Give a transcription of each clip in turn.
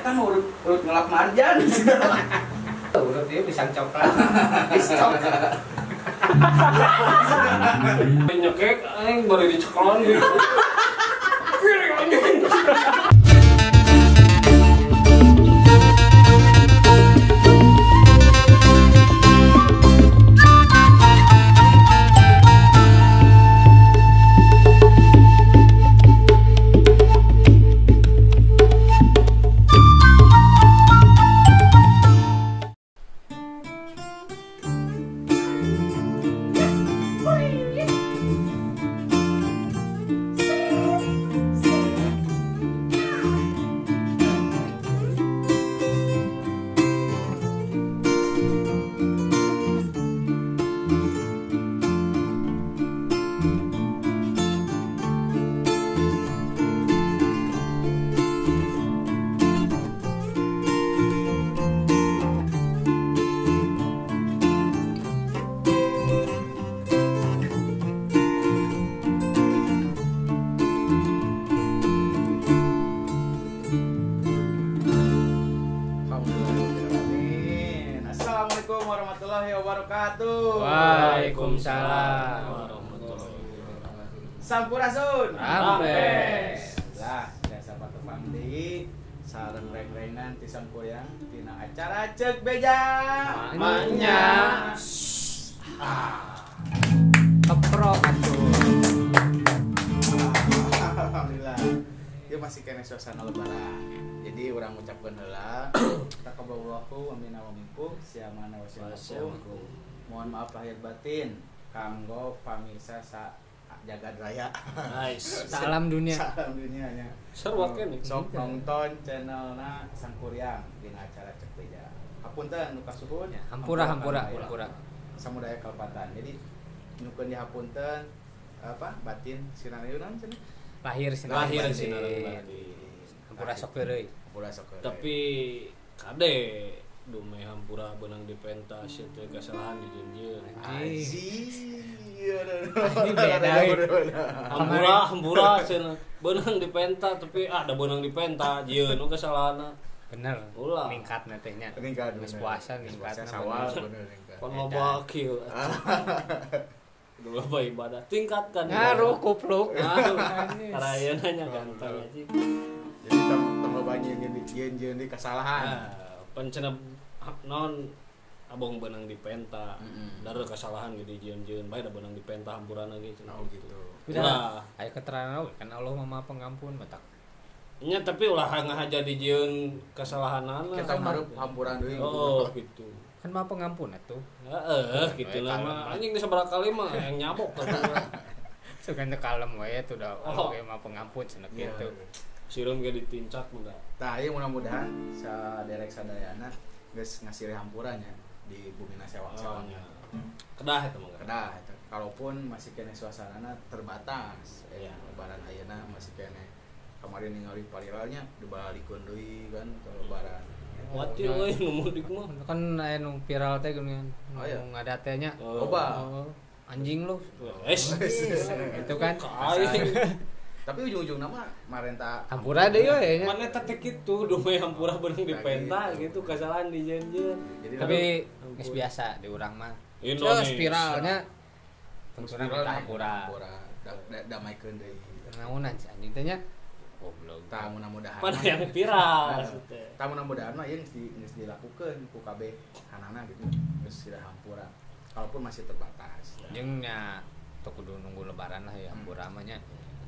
eta mah urut ngelap marjan. Urut ieu pisang coklat. Pisang. Nyekek aing bari dicekelon gitu. Piring anjing. Assalamualaikum warahmatullahi wabarakatuh. Waalaikumsalam warahmatullahi wabarakatuh. Sampurasun. Ampes. Lah, biasa Pak Pamdi sareng reng-rengan ti sampurang tina acara Ceuk Beja. Manya. Keprok atuh. Alhamdulillah. Ieu masih kena suasana lebaran. Jadi urang ngucapkeun heula taqabbalallahu wa minna wa minkum siamana wa siamakum. Mohon maaf lahir batin kanggo pamirsa sa jagad raya. Nice. Salam dunia. Salam dunianya. Seruat kan nih. Sok nonton channelna Sangkuriang dina acara Ceuk Beja. Hapunten nu kasuhun. Hampura. Samudaya Kalpatan. Jadi nukeun dihapunten batin sinareunan cenah. Lahir Lahir sih. sinar batin. Hampura sok deui. Hampura sok. Tapi kade dume hampura benang di pentas teh kesalahan dijeunjeun. Ini beda. Hampura cenah benang di pentas tapi ada benang di pentas jieun nu kesalahanna. Bener. Ulah. Ningkatna teh nya. Ningkat Geus puasa ningkatna. sawal bener ningkat. Kon loba kieu. Dulu apa ibadah tingkatkan. Ngaruh kupluk. Karayana nya ganteng aja. Jadi tambah banyak yang di kesalahan. Pancena non abong benang di penta. Dari kesalahan gitu jieun-jieun bae da benang di penta hampurana ge cenah gitu. Ulah. Aya keterangan kan Allah Maha Pengampun batak. Nya tapi ulah ngahaja di jieun kesalahanana. Kita hareup hampuran deui. Oh gitu. Kan Maha Pengampun atuh. Heeh gitu nama anjing di sabaraha kali mah yang nyabok kan. Sugan teu kalem we tuh da Allah ge Maha Pengampun cenah kitu. Sireum ge ditincak mudah. Tah ieu mudah-mudahan saderek sadayana geus ngasih hampurannya di bumi sewak-sewak. Kedah eta mah. Kedah eta. Kalaupun masih kene suasanana terbatas. Lebaran ayeuna masih kene kemarin ningali parilalnya dibalikeun deui kan ke lebaran. Watir euy nu mudik mah. Kan aya nu viral teh geuningan. Nu ngadate nya. Loba. Anjing lu. Itu kan. Tapi ujung-ujungna mah marenta hampura deui we nya. Mana teh kitu dume hampura benang di penta gitu kesalahan di jeun-jeun. Tapi geus biasa di urang mah. Terus spiralnya tungtuna minta hampura. Damaikeun deui. Naon anjing teh nya? Goblok. Tah mudah-mudahan. Pada yang viral maksudnya. Tah mudah-mudahan mah ieu geus dilakukeun ku kabeh hanana gitu. Geus sira hampura. Kalaupun masih terbatas. Jeung nya teu kudu nunggu lebaran lah ya hampura mah nya.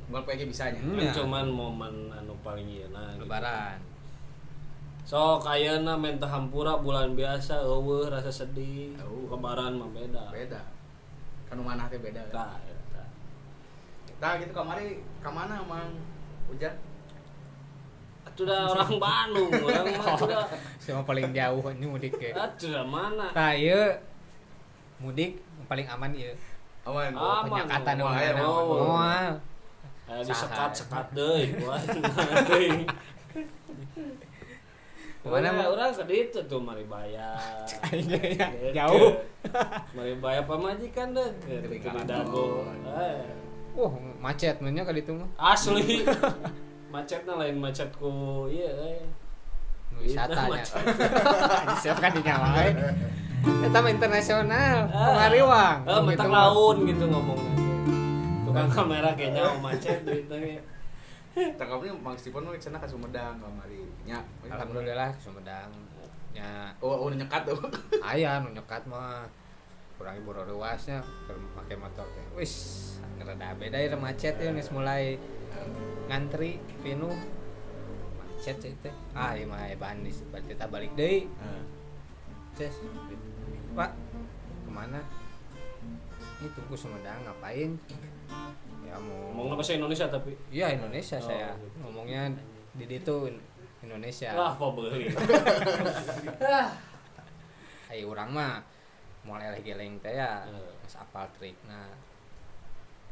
Moal PG bisanya. Cuman momen anu paling ieuna lebaran. Sok ayeuna menta hampura bulan biasa eueuh rasa sedih. Lebaran mah beda. Beda. Kan manah teh beda. Tah eta. Tah gitu kamari ka mana Mang Ujang? Atuh da orang Bandung, urang mah udah Sama paling jauh nya mudik ge. atuh da mana? Tah ieu mudik paling aman ieu. Aman. Penyekatan nu mana? Moal. Disekat-sekat deui buat teuing. Mana mah urang ka ditu tuh Maribaya. Jauh. Maribaya pamajikan deukeut di Dago. Macet mah nya ka ditu mah. Asli. Macetna lain macet ku ieu wisatanya. Siap kan dinyawain. Eta mah internasional, kemari wang. Mentak laun gitu ngomongnya. Tukang kamera kayaknya macet duitnya. Takapnya Mang Stephen mah cenah ka Sumedang kamari nya. Alhamdulillah ke Sumedang. Nya Oh, nyekat tuh. aya nu nyekat mah kurang ibu ruasnya make motor teh. Wis, rada beda ya macet ya geus mulai ngantri pinuh. Macet teh. Ieu mah bandis berarti kita balik deui. Ces. Pak, kemana? Ini tunggu Sumedang ngapain? Ya mau Ngomongnya bahasa Indonesia tapi. Iya Indonesia saya gitu. ngomongnya di itu Indonesia. Lah apa beuli. Ayo orang mah mau geleng teh ya geus apal trikna.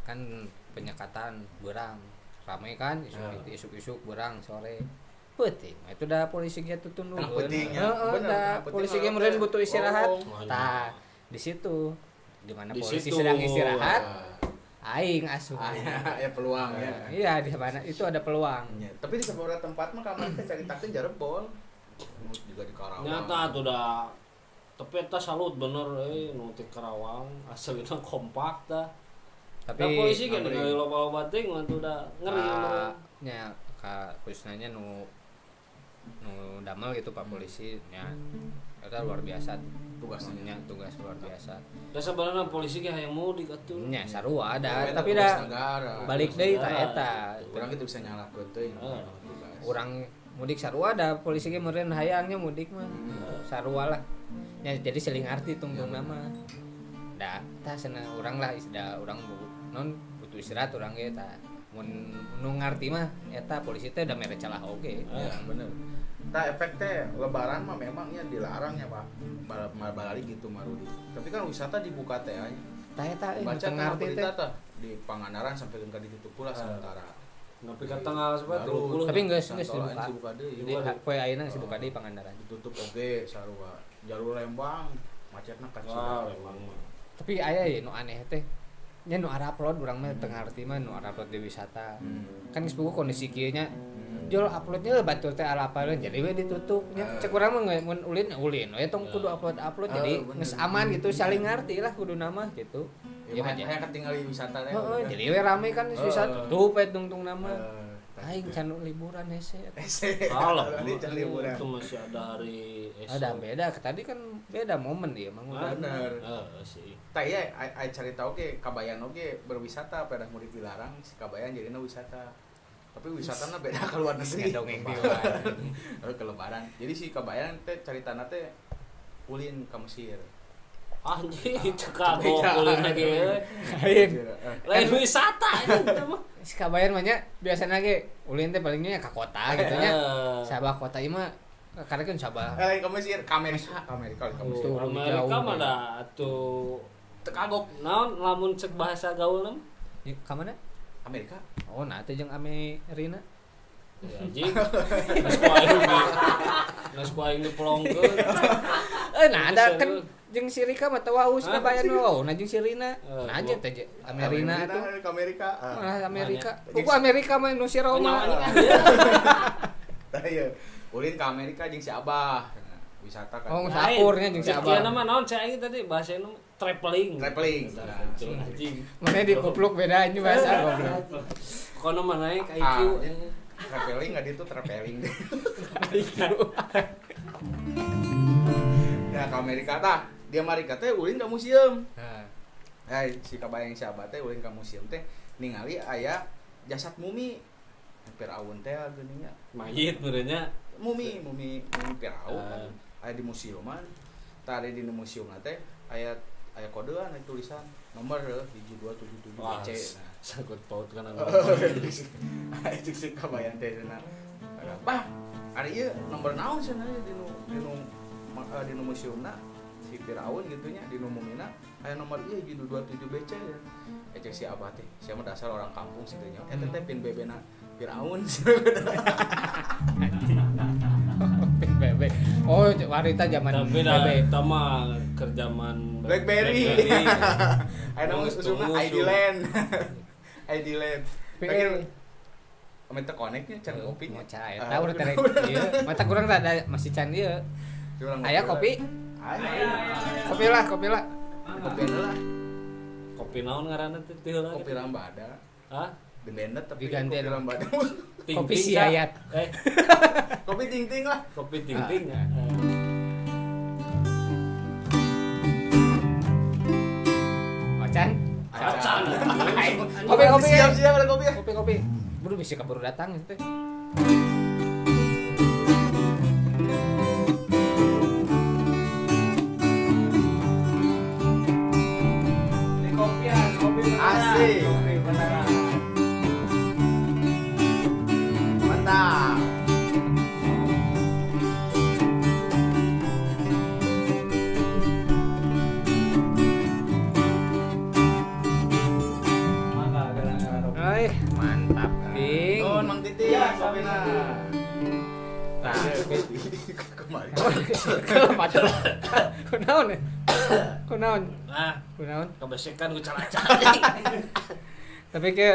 Kan penyekatan berang ramai kan isuk-isuk berang sore. Penting, itu dah polisi dia tutun dulu. Pentingnya. Bener, polisi dia meureun butuh istirahat. Tah, di situ di mana polisi sedang istirahat. Aing asuh. Ya peluang ya. Iya, di mana itu ada peluang. Ya, tapi di beberapa tempat mah kamar teh caritakeun jarebol. Juga di Karawang. Nyata tuh dah. Tapi eta salut bener nu ti Karawang asalna kompak dah. Tapi polisi kan ningali loba-loba teh mah tuh dah ngeri bener. Nya ka khususnya nu damel gitu Pak polisi nya. Eta luar biasa tugasnya, tugas luar biasa. Da sebenarnya polisi ge hayang mudik atuh. Nya sarua ada, tapi dah balik deui ta eta. Urang kitu bisa nyalakeun teuing. Urang mudik sarua ada polisi ge meureun hayangnya mudik mah. Sarua lah. Nya jadi seling arti tungtung nama. Da tah cenah urang lah isda urang non butuh istirahat urang ge tah. Mun nu ngarti mah eta polisi teh da mere calah oge. Ya bener. Tah efek teh lebaran mah memangnya dilarang ya Pak. Balari gitu Marudi. Tapi kan wisata dibuka teh aya. Tah eta Baca ngarti teh. Di Pangandaran sampai ke ditutup pula sementara. Nepi ka tanggal seberapa? 20. Tapi geus dibuka. deui. Jadi poe ayeuna geus dibuka di Pangandaran. Ditutup oge sarua. Jalur Lembang macetna ka Wah, Lembang mah. Tapi aya ye nu aneh teh. Nya nu upload urang mah teu ngarti mah nu upload di wisata. Kan geus buku kondisi kieu nya. Jol uploadnya batur teh alapaleun jadi we ditutup nya. Cek urang mah mun ulin we tong kudu upload jadi geus aman gitu saling ngarti lah kudu nama gitu. Ya mah aya ketinggalan wisata teh. Heeh, jadi we rame kan wisata tutup we tungtung nama. Aing can liburan hese. Salah, itu masih ada hari esok. Ada beda, tadi kan beda momen dia mang bener. Sih. Tah ieu aya carita oge Kabayan oge berwisata pada murid dilarang si Kabayan jadina wisata. Tapi wisatana beda ke luar negeri. Dongeng di luar. Ke lebaran. Jadi si Kabayan teh caritana teh ulin ka Mesir. Anjing, Chicago ulin lagi. Lain wisata itu mah. Si Kabayan mah nya biasana ge ulin teh palingnya ka kota gitu nya. Sabah kota ieu mah karena kan sabah. Lain ka Mesir, ka Amerika ka Mesir. Amerika mah da atuh teu kagok naon lamun cek bahasa gaulna? Ka mana? Amerika. Oh, nah teh jeung Amerina. Ya anjing. Nas ku aing dipelongkeun. Nah ada kan jeung si Rika mah teu waus Kabayan wae. Nah jeung si Rina. Nah aja teh Amerina atuh. Ke Amerika. Malah Amerika. Ku Amerika mah nu si Roma. Tah ieu. Ulin ka Amerika jeung si Abah. Wisata kan. Oh, sakurnya jeung si Abah. Kieu nama naon cai tadi bahasana traveling. Anjing. Mana dikupluk beda anjing bahasa goblok. Kono mah naik IQ. Traveling enggak itu traveling deh. Nah, ke Amerika tah. Di Amerika teh ulin ka museum. Si Kabayang si Abah teh ulin ka museum teh ningali aya jasad mumi. Firaun teh geuninnya. Mayit benernya. Mumi Firaun. Aya di museuman. Tah di museum teh aya kodean aya tulisan nomor 7277 BC. Nah, sangkut paut kana. Itu sih Kabayang teh cenah. Bah, ari ieu nomor naon cenah di nu museumna si Firaun gitu nya di nu mumina aya nomor ieu 7277 BC ya. Cek si Abah teh, sia mah dasar orang kampung situ nya. Eta teh pin BB-na Firaun. Pin BB. Oh, wanita zaman BB. Tapi eta mah kerjaman BlackBerry. Aya nu usumna ID Land. Minta koneknya can kopi. Mau cai tahu udah terek. Iya, mata kurang rada masih can ieu. Aya kopi? Aya. Kopi lah. Kopi lah. Kopi naon ngaranna teh teu lah. Kopi Lambada. Hah? Dibenet tapi Diganti kopi Lambada. Kopi si Ayat. Kopi ting-ting lah. Kopi ting-ting ya. Macan. Acan. Kopi. Siap ada kopi ya. Kopi. Buru bisa kaburu datang teh. Asik. Mantap. Mantap, Ding. Nuhun Mang Titi, kopina. Nah, kemarin. Macam. Kunaon? Ah, Kunaon? kebesekan ku calaca. Tapi ke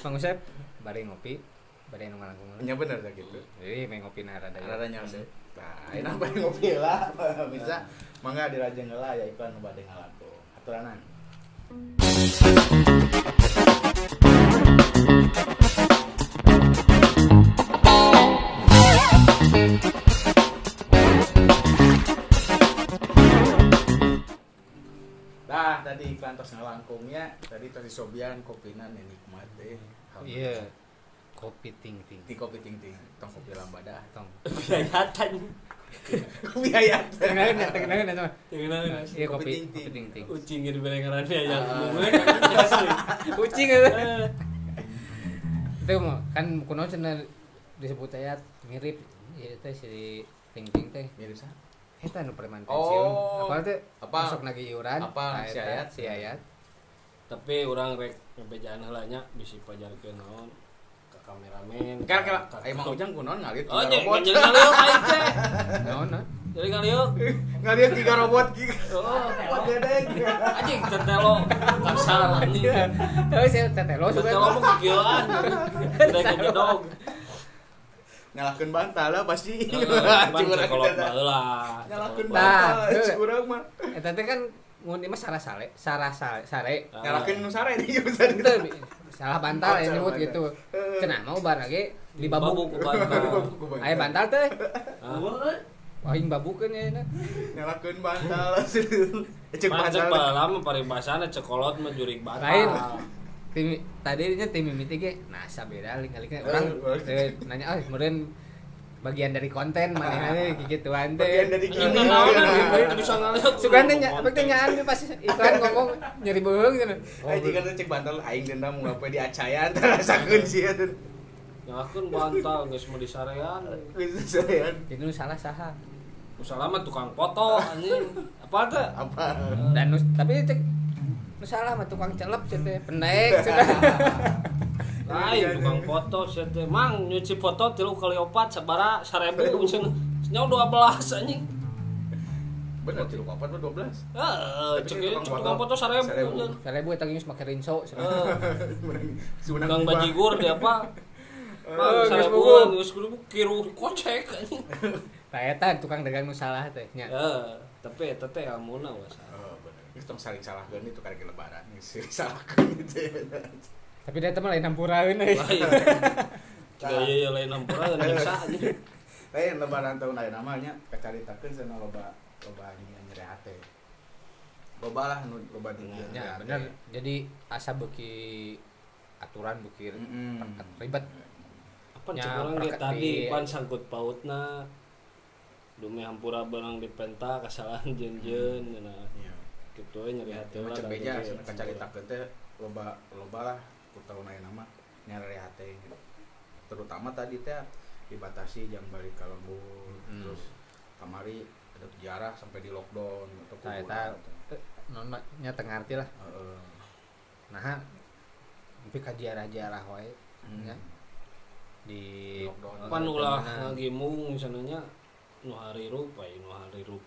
Mang Usep bari ngopi, bari nu ngalangkung. Nya bener dah gitu. Jadi main ngopi na rada. Rada nyose. Tah, enak bae ngopi lah. Bisa mangga dirajeng heula ya iklan nu bade ngalangkung. Aturanan. Dah tadi iklan tos ngalangkungnya, tadi tos disobian kopina nikmat deh. Iya. Kopi ting. Di kopi ting-ting, tong kopi Lambada. Tong. Biayatan. Kopi ayat. Kenalin sama. Tengenaun. Iya Kopi kopi ting-ting. ting. Kucing di berengaran ya. Kucing itu. Itu mah kan kuno cenah disebut ayat mirip ieu teh si ting teh. Mirip sa? Eta nu preman pensiun. Oh. Apa teh? Apa? Masuk lagi iuran. Apa? Nah, Si eta, Ayat? Si Ayat. Tapi orang rek ngabejaan heula nya bisi pajarkeun naon ka kameramen. Kira-kira emang Ujang kunon ngalit Oh, tiga robot. jadi ngaliuk aing teh. Naon? Jadi ngaliuk. Ngalit 3 robot gitu. Oh, Robot dedek. anjing tetelo kasar anjing. Tapi saya tetelo suka. Tetelo mah kegilaan. Udah ngedog. Nyalakeun bantal lah pasti. Ban cekolot baheula. Nyalakeun Nah, bantal curang mah. Eta teh kan mun mah sare. Nyalakeun nu sare di bisa Itu salah bantal ya nyebut gitu. Cenah mau bar lagi di babuk. Aya bantal teh. Aing babukeun ya na. Nyalakeun bantal. Cek Macet bantal. lama paribasana cekolot mah jurig bantal. Lain. Tadinya tim mimiti ge nasa beda link-linknya orang nanya meureun bagian dari konten manehna gituan teh. Bagian dari Anjing gini. naon teu bisa ngaliuk. Sugan teh apa teh nyaan pas iklan ngomong nyeri beung cenah. Aing kan cek bantal aing dendam mun apa diacayan rasakeun sih ya. Nyalakeun bantal geus mah disarean. Sarean. Itu salah saha. Usaha mah tukang foto anjing. Apa teh? Apa? Dan tapi cek nu salah mah tukang celep teh pendek cenah. Lain tukang foto sia teh. Mang nyuci foto 3 kali 4 sabara 1000 cenah. Nya 12 anjing. Bener 3 4 12. Heeh, Tapi cek kan tukang foto 1000. 1000 eta geus make rinso cenah. Tukang bajigur dia apa? Oh, geus 1000 bungul. geus kudu kiru kocek anjing. Tah eta tukang dagang nu salah teh nya. Tapi eta teh amuna wasa. Oh, bener. Itu tong saling salahkeun itu karek lebaran. Salahkeun itu. Tapi dia teh mah lain hampuraeun euy. Iya lain ampura dan bisa aja. Lain lebaran tahun lain namanya kacaritakeun cenah loba nyeri hate. Loba lah nu loba di Ya bener. Jadi asa beuki aturan beuki ribet. Apa Ya, cek orang ge perkat tadi di- pan sangkut pautna dume hampura beunang dipenta kasalahan jeun-jeun cenah. Iya. Kitu we nyeri hati Macam lah. beja cenah kacaritakeun teh loba lah ku tahun lain nama nyeri hate. Terutama tadi teh dibatasi jam balik ka lembur terus kamari ada sejarah sampai di lockdown atau Nah eta non nya teu ngarti lah. Nah, tapi ka jarah-jarah wae nya. Di Lockdown. Pan ulah ngagimung misalnya nu harirup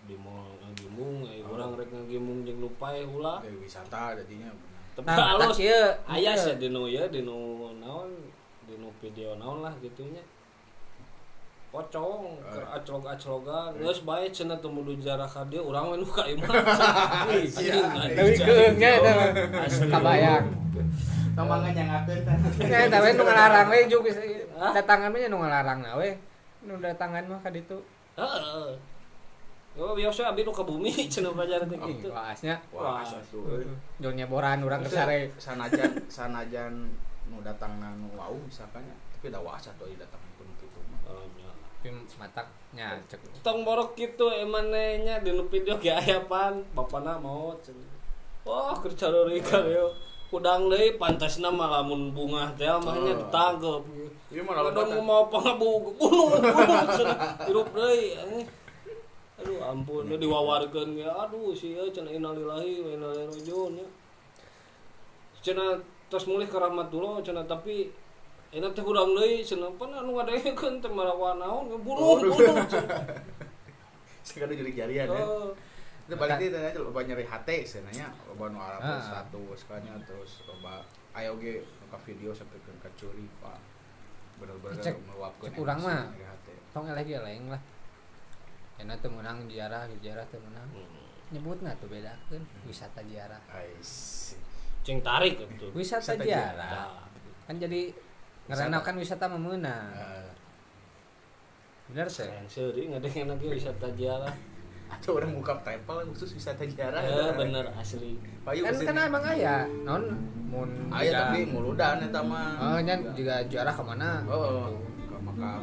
di mall ngagimung urang rek ngagimung jeung nu pae ulah. wisata jadinya. Tapi Nah, alus ieu aya sih di nu naon di nu video naon lah gitunya pocong aclog-aclogan geus bae cenah teu mudu jarak ka dieu urang we nu ka imah tapi keungnya eta kabayang Tambangan yang ngakeun teh. ya eta we nu ngalarang we juk datangan mah nu ngalarangna we nu datangan mah ka ditu heeh yo biasa abi nu ka bumi cenah belajar teh kitu waasnya Wah, atuh. jolnya boran urang kesare sanajan nu datangna nu wau misalkan tapi da waasa tuh datang pun kitu mah. tapi mataknya cek tong borok kitu emanenya di nu video ge ayapan bapana maot cenah wah keur carorika yo kudang deui pantasna mah lamun bunga teh mah nya ditangkep Ieu mah lamun mau pangabu bunuh cenah hirup deui aduh ampun dia diwawarkeun ge aduh sia cenah innalillahi wa inna ilaihi rajiun nya cenah tos mulih ka rahmatullah cenah tapi enak teh urang deui cenah pan anu ngadegeun teh marawa naon bunuh cenah sekali jari-jarian ya. Itu balik itu aja loba nyeri hate sebenarnya loba nu arab status kanya terus loba aya oge ka video sampai ke kacuri Pak. Bener-bener meluapkeun urang mah tong eleh ge laeng lah enak teu meunang ziarah teu meunang nyebutna tuh bedakeun wisata ziarah ais cing tarik itu wisata ziarah kan jadi ngaranna kan wisata mah meunang bener teh yang seuring ngadeng enak ge wisata ziarah atau orang buka travel khusus wisata ziarah bener asli kan emang aya naon mun aya tapi muludan eta mah nya juga ziarah ka mana ke makam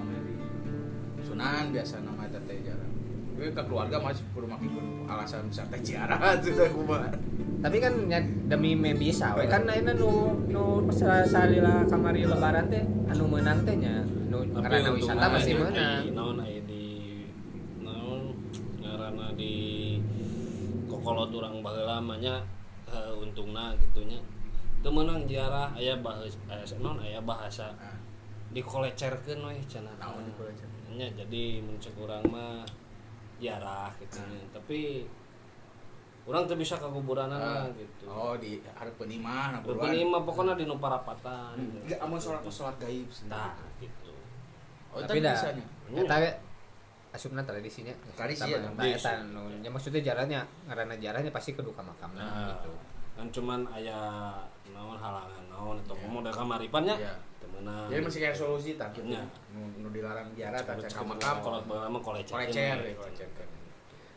Sunan biasa nama eta teh ziarah we ka keluarga masih kudu make alasan wisata ziarah sudah kumaha tapi kan ya, demi bisa we kan ayeuna nu salila kamari lebaran teh anu meunang teh nya nu ngaranna wisata masih meunang naon aya di naon ngaranna di kokolot urang baheula mah nya untungna kitu nya teu meunang ziarah aya bahasa dikolecerkeun we cenah naon dikolecerkeun nya jadi muncul urang mah ziarah kitu nya tapi urang teu bisa ka kuburanna gitu. Oh, di hareupeun imah, hareupeun imah pokona di nu parapatan. Amun salat gayib tah gitu. Oh, tapi da eta asupna tradisinya. Tradisi ya, eta nu nya maksudnya jaraknya ngaranna jarahnya pasti kudu ka makamna gitu. Kan cuman aya naon halangan naon atau momo da kamaripannya. Teu meunang. Jadi masih kayak solusi tah gitu. Nu dilarang jarah tah ka makam. Kalau baheula mah kolecer.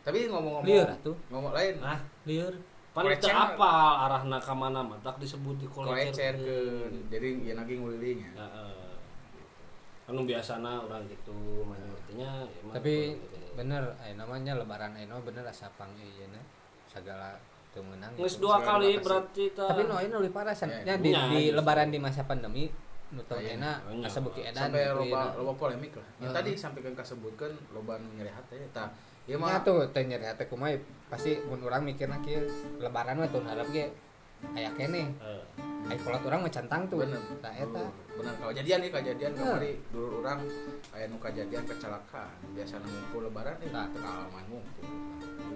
Tapi ngomong-ngomong lieur atuh. Ngomong lain. Lieur. Pan teu apal arahna ka mana mah tak disebut di kolecerkeun. Jadi ieu lagi ngulilinya. Heeh. Anu biasana urang gitu mah artinya tapi bener namanya lebaran ayeuna bener asa pang ieu segala teu meunang. Geus 2 kali berarti tah. Tapi nu ayeuna leuwih parah nya di lebaran di masa pandemi nu tong ayeuna asa beuki edan sampai loba polemik lah. Ya tadi sampaikan kasebutkeun loba nu nyeri hate tah. Ieu mah tuh teh nyeri hate kumaha pasti mun urang mikirna kieu lebaran mah tahun hareup ge aya keneh. Ai kolot urang mah cantang tuh. Tah eta. Bener kejadian kamari dulur urang aya nu kejadian kecelakaan. Biasana ngumpul lebaran teh teu kaalaman ngumpul.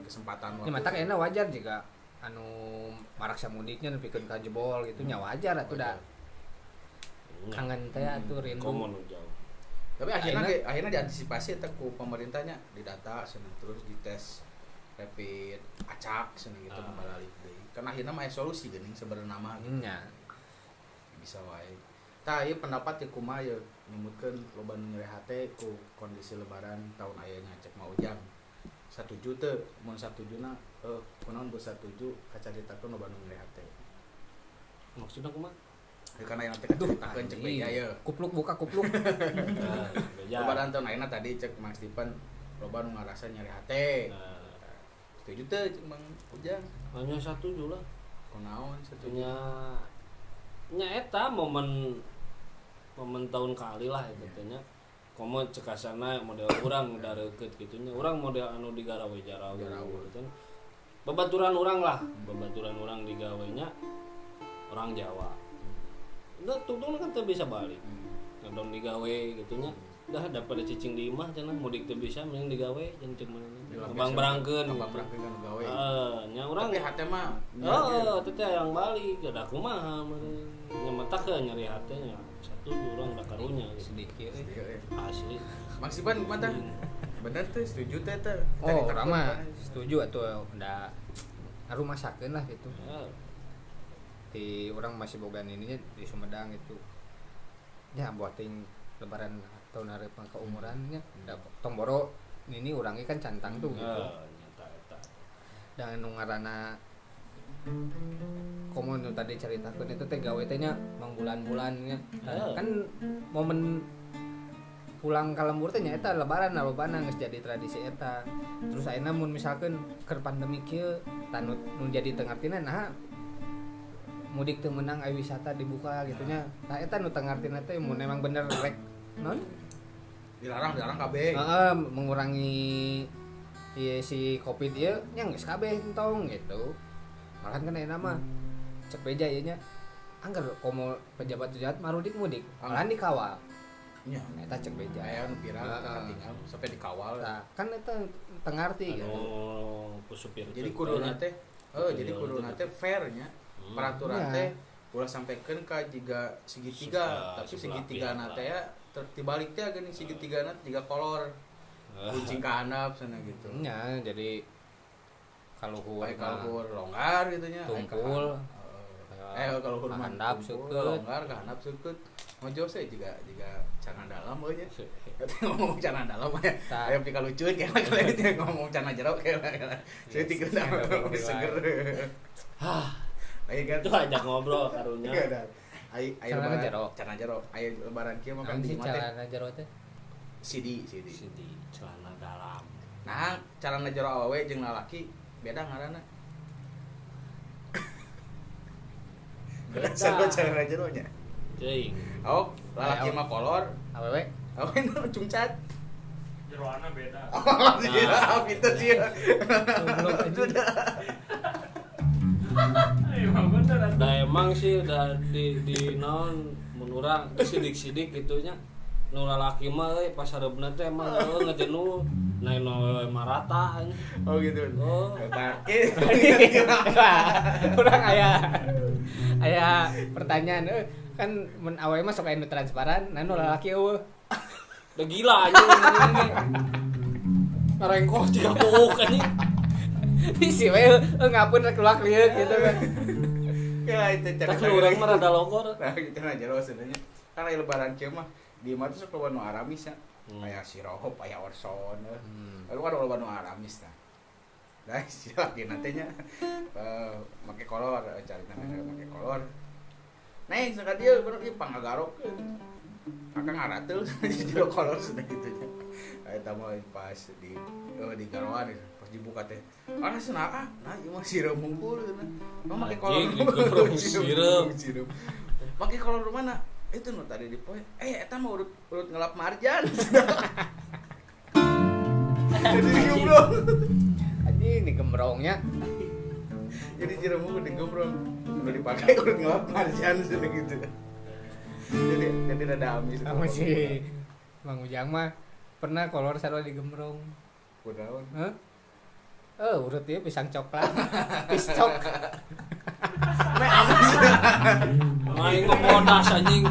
Kesempatan waktu. Nya matak enak wajar jika anu maraksa mudiknya nepikeun ka jebol gitu nya wajar atuh da. Kangen teh atuh rindu. Tapi akhirnya diantisipasi eta ku pemerintahnya didata seneng terus dites rapid acak seneng gitu balik deui. Kan akhirnya mah solusi geuning sebenarnya mah gitu. Bisa wae. Tah ieu pendapat teh kumaha ye nyemutkeun loba nu nyeri hate ku kondisi lebaran tahun aya nya cek mau ujang. Satuju teu mun satujuna kunaon geus satuju kacaritakeun loba nu nyeri hate. Maksudna kumaha? Karena yang nanti ceritakan cek ya kupluk buka kupluk lebaran tahun ayeuna tadi cek Mang Stephen loba nu ngarasa nyeri hate setuju teh cek Mang Ujang hanya satu lah kunaon satunya nya eta momen tahun kali lah eta teh nya komo cek asana model urang dareukeut kitu nya urang model anu digarawe jarawe gitu babaturan urang lah babaturan urang digawe nya orang Jawa udah tungtung kan teu bisa balik kadon digawe gitu nya udah daripada cicing di imah cenah mudik teu bisa mending digawe jeung cek mana bang berangkeun kan gawe nya urang tapi hate mah teh yang balik ada kumaha nya mata ke nyeri hate nya setuju orang da karunya gitu. sedikit Asli. Maksipan gimana? Bener tuh setuju teh teh. oh orang mah setuju atuh udah ngaruh masakeun lah gitu Ya, di orang masih bogan ininya di Sumedang itu ya buat ting lebaran tahun harapan keumurannya udah tomboro ini orangnya kan cantang tuh gitu nyata eta. dan nu ngaranna komo nu tadi ceritakeun itu teh gawe teh nya mang bulan-bulannya kan momen pulang ka lembur teh nya eta lebaran lobana geus jadi tradisi eta terus ayeuna mun misalkan keur pandemi kieu tanu nu jadi teu ngartina nah mudik teu meunang aya wisata dibuka gitunya tah eta nu teu ngartina teh mun emang bener rek non dilarang kabeh. heeh mengurangi ieu si Covid ieu nya geus kabeh entong gitu malahan kan ayeuna mah cek beja ieu nya anggar komo pejabat-pejabat marudik mudik malahan dikawal Nya. eta cek beja Aya nu viral tinggal sampai dikawal. nah, kan eta teu ngarti gitu Ku supir. Jadi kuduna teh jadi kuduna teh fair nya. Peraturan teh ulah sampaikeun ka jiga segitiga, tapi segitigana teh ya tibalik teh geuning segitigana 3 kolor. Kuncing ka handap sana gitu. nya jadi kaluhur Kaluhur longgar gitu nya. Tungkul. Kaluhur mah handap seukeut. longgar ka handap seukeut. Mojo sih juga cana dalam we nya. Ngomong cana dalam ya. Aya pika lucuin kayak kalian ngomong cana jero kayak. Saya tiga seger. Hah, Ayo kan. itu ajak ngobrol karunya. Ayo cana jero. Ayo lebaran kieu mah kan di mah teh. celana jero teh CD. Sidi celana dalam. Nah, calana jero awewe jeung lalaki beda ngaranna. Beda calana jero nya. Ceuing. Oh, lalaki mah kolor, awewe awewe nu cungcat. Jeroana beda. Oh, iya, pinter sih. Emang bener atuh. Da emang sih udah di naon mun urang sidik-sidik gitunya. Nu lalaki mah euy pas hareupna teh emang ngejenu naik no marata anjing. Oh gitu. Oh. Pakai. kurang aya pertanyaan kan mun awewe mah sok aya nu transparan nah nu lalaki eueuh Udah gila anjing. Ngarengkoh jiga buuk anjing. isi we ngapunten rek luak lieur gitu kan Kira itu cara. Tak urang mah rada longor. Nah, kita jero sebenarnya. Karena lebaran kieu mah di mah tuh sok nu aramis ya. Aya sirohop, aya orson. Lalu kan loba nu aramis tah. Nah, si laki nantinya make kolor, cari namanya make kolor. Neng sangka dia bener ieu pangagarok. Kakak ngarateul di jero kolor sudah gitu nya. Eta mah pas di garoan pas dibuka teh. Ah senaka, nah ieu mah sireum hungkul cenah. Mah make kolor sireum. Make kolor mana? Itu nu tadi di poe. Eta mah urut ngelap marjan. Jadi gombrong. anjing di gembrongnya Jadi sireum di gombrong. Udah dipakai urut ngelap marjan sudah gitu. Jadi rada amis. sama si Mang Ujang mah pernah kolor sarua di gembrong Kudaon. heh urut ieu pisang coklat piscok Me amis. Aing mah bodas anjing.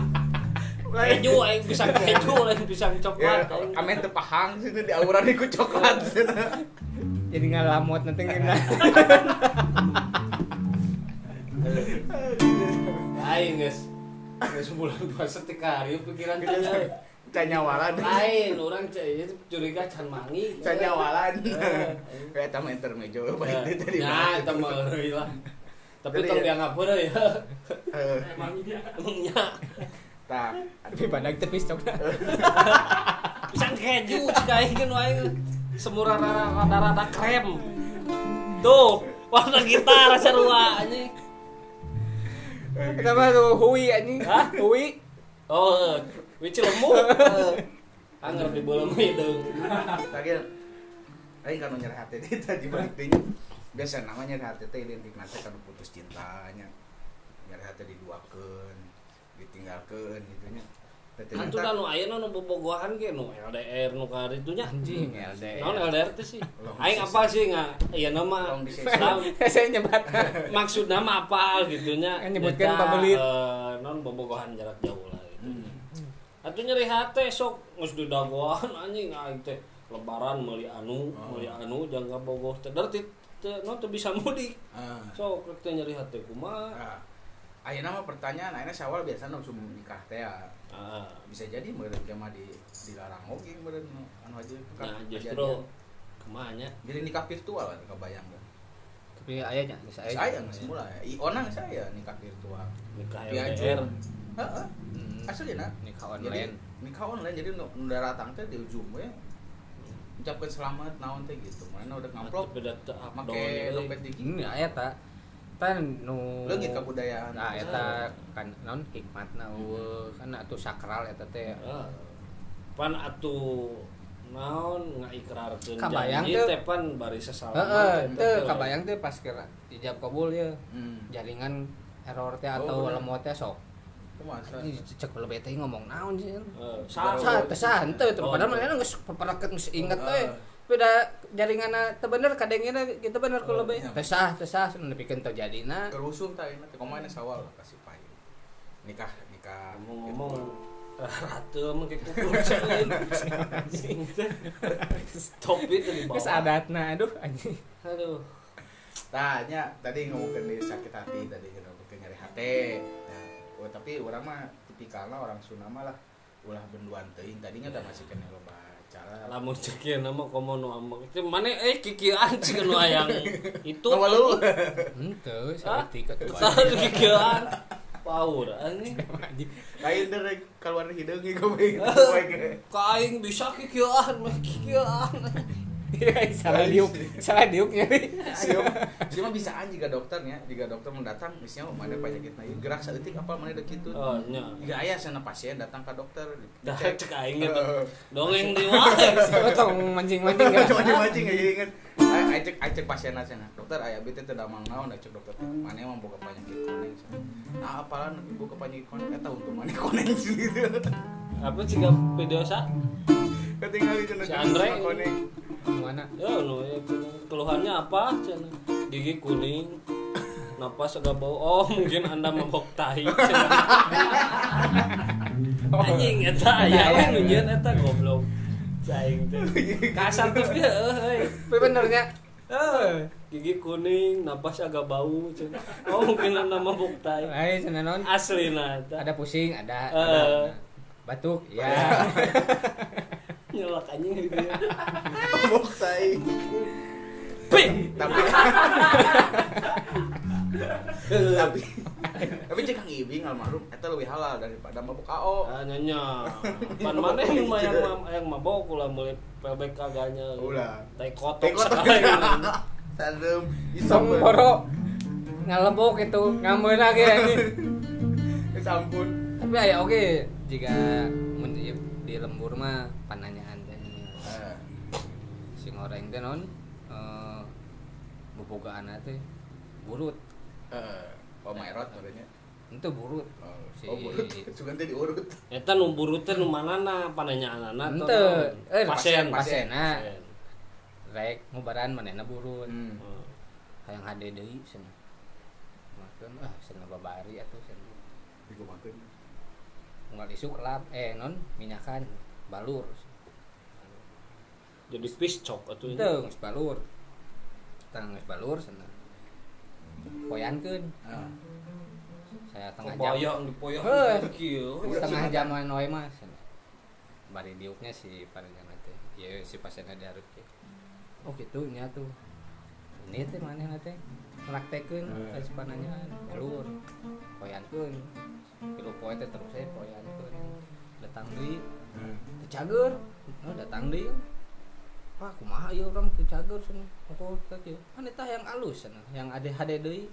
Keju aing pisang keju lain pisang Ya, coklat aing. ame teu pahang situ di auran iku coklat. jadi ngalamot nanti ngena Aing geus bulan puasa teh karieu pikiran teh. Canyawalan. Lain urang curiga can mangi. Canyawalan. Kayak tamu intermejo baik dia tadi. Nah, eta mah euy lah. Tapi tong dianggap heureuy ya. Emang iya. Emangnya Tah, tapi badak teh piscok pisang keju cik aing kan aing semurah rada krem. Tuh, warna gitar sarua anjing. kita mah tuh hui anjing Hah? hui Oh, wici lemu. Anger di bola hidung. lagi aing kan nyerah hati teh tadi balik teh. Biasa namanya nyerah hati teh identik nanti kan putus cintanya. Nyerah hati diduakeun, ditinggalkeun gitu nya. Kan tuh nu ayeuna nu bobogohan ge nu LDR nu ka ditunya. anjing LDR Naon LDR teh sih? Aing apa sih nga ieu nama Long distance. saya nyebat maksudna mah apa gitu nya. Kan nyebutkeun pabelit. Non bobogohan jarak jauh lah gitu. Atuh nyeri hate sok geus didagoan anjing aing teh lebaran meuli anu jangka bogoh teh berarti teu bisa mudik. Sok rek teh nyeri hate kumaha. Ayeuna mah pertanyaan ayeuna Syawal biasana langsung nikah teh ya. Bisa jadi meureun ge mah dilarang oge meureun anu aja. Nah, justru kumaha nya? Jadi nikah virtual kan kebayang kan. Tapi ayahnya bisa Saya semula ya. Onang saya nikah virtual. Nikah LDR. Heeh. Aslinya nikah online. Nikah online jadi nu datang teh di ujung we. Ucapkeun selamat naon teh gitu. Mana udah ngamplop beda teu make dompet di Ini aya ta. Tan nu leungit kabudayaan. Nah, eta kan naon hikmatna eueuh kan atuh sakral eta teh. Pan atuh naon ngaikrarkeun Kabayang janji teh. teh pan bari sasalaman. Heeh, teu kabayang teh pas kira ijab kabul ya. Jaringan error teh atau lemot teh sok. Kumaha? Ini cek lebih teh ngomong naon sih. Sah Henteu teu padahal mana geus paparakeun geus inget teh. Beda jaringanna teu bener kadengina kitu bener ku lebih. Teu sah nepikeun teu jadina. Kerusuh tah ini teh kumaha Syawal kasih payu. Nikah. ngomong ratu mah kayak kukur cain. Stop itu di bawah. Geus adatna aduh anjing. Aduh. Tanya tadi ngomongin di sakit hati tadi ngomongin nyari hati. Nah, tapi orang mah tipikalnya orang Sunda mah lah ulah benduan teuing tadinya udah masih kena loba cara. Lamun cek ieu nama komo nu ambek. Itu mane kikieuan cik nu hayang itu. Lu. Henteu saeutik atuh. Tah kikieuan. Paur anjing. Lain dari keluar hidung ge gobe. Kaing bisa kikieuan mah kikieuan. Salah diuk nyari. Siapa bisa jika dokternya, jika dokter mendatang misalnya mana penyakitna ieu gerak saeutik apal mana dek kitu. Oh nya. Jika aya sana pasien datang ke dokter. Dah cek aing gitu. Dongeng di wae. Tong mancing-mancing enggak. Mancing aja inget. Cek pasienna cenah. Dokter aya abdi teh teu damang naon cek dokter. Mane emang boga penyakit koneng. Nah apalan boga penyakit koneng eta untung mane koneng gitu. Apa sih video sa? Ketinggalan cenah Si Andre koneng. Mana? Ya lo ya keluhannya apa? Cenah. Gigi kuning. Napas agak bau. Oh, mungkin Anda mabok tahi. Anjing eta aya we nunjeun eta goblok. Caing teh. Kasar tuh dia euy. Benernya. Gigi kuning, napas agak bau cenah. Oh, mungkin Anda mabok tahi. Ai cenah naon? Aslina eta. Ada pusing, ada batuk, ya. Nyelak anjing gitu ya. Mabok tai. Tapi cek Kang Ibing almarhum eta leuwih halal daripada mabok AO. Ah nyonya. Pan maneh yang mabok ulah mulai pelbek kaganya. Ulah. Tai kotok sakali. Sadem Song boro ngalebok itu ngameuna ge anjing. Geus ampun. Tapi aya oge jika di lembur mah pananyaan teh. Si ngoreng teh naon? Bobogaan teh burut. Pamairot katanya. Itu burut. Burut. Sugan teh diurut. Eta nu burut teh nu manana pananyaanna Henteu. pasien. Rek ngubaran manehna burut. Oh. Hayang hade deui cenah. Makeun cenah babari atuh cenah. Digumakeun. Unggal isuk lap non minyakan balur. Jadi piscok atuh Itu geus balur. Tang geus balur cenah. Poyankeun. Saya tengah jam. Poyong dipoyong kieu. Setengah jaman we mah cenah. Bari diuknya si parenjana teh. Ieu si pasienna dihareup teh. Oh kitu nya tuh. Ini teh manehna teh praktekeun asup pananyaan balur. Poyankeun. Kilu poe teh terus poyankeun. Datang deui. Teu cager. Datang deui. Pak kumaha ieu urang teu cager cenah. Pokok teh kieu. Kan eta yang alus cenah, yang hade deui.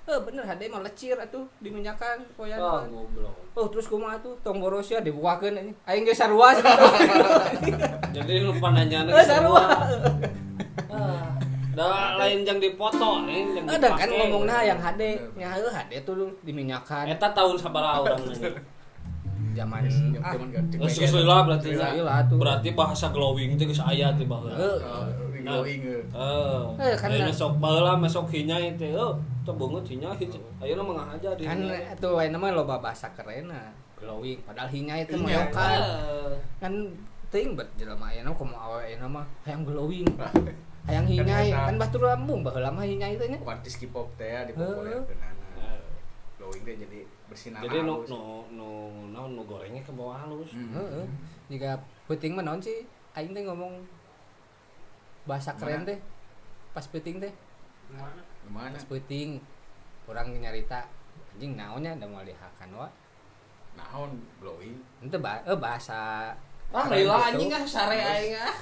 Bener hade mah lecir atuh diminyakan poyankeun. Goblok. Oh terus kumaha tuh tong borosnya dibukakeun anjing. Aing ge sarua cenah. Jadi lu pananyaanna Sarua. Da lain yang dipoto yang Ada kan ngomongna yang HD, nya heuh HD tuh diminyakan. Eta tahun sabaraha urang nanya. zaman Geus lila berarti Lila tuh. berarti bahasa glowing teh geus aya teh baheula. glowing kan Ayeuna sok baheula mah sok hinyai teh. Teu beungeut hinyai. Ayeuna mah aja di. kan atuh aya mah loba bahasa kerenna glowing padahal hinyai teh moyokan kan teuing bet jelema ayeuna kumaha ayeuna mah hayang glowing hayang hinyai kan batur lambung baheula mah hinyai teh nya artis K-pop teh dipopulerkeun glowing teh jadi bersinar Jadi halus. nu gorengnya ke bawah halus. heeh jika peuting mah naon sih aing teh ngomong bahasa keren teh pas peuting teh Gimana? pas peuting urang nyarita anjing naonnya da moal dihakan wa Naon glowing? henteu bahasa Ah, keren lila gitu. anjing ah sare aing ah.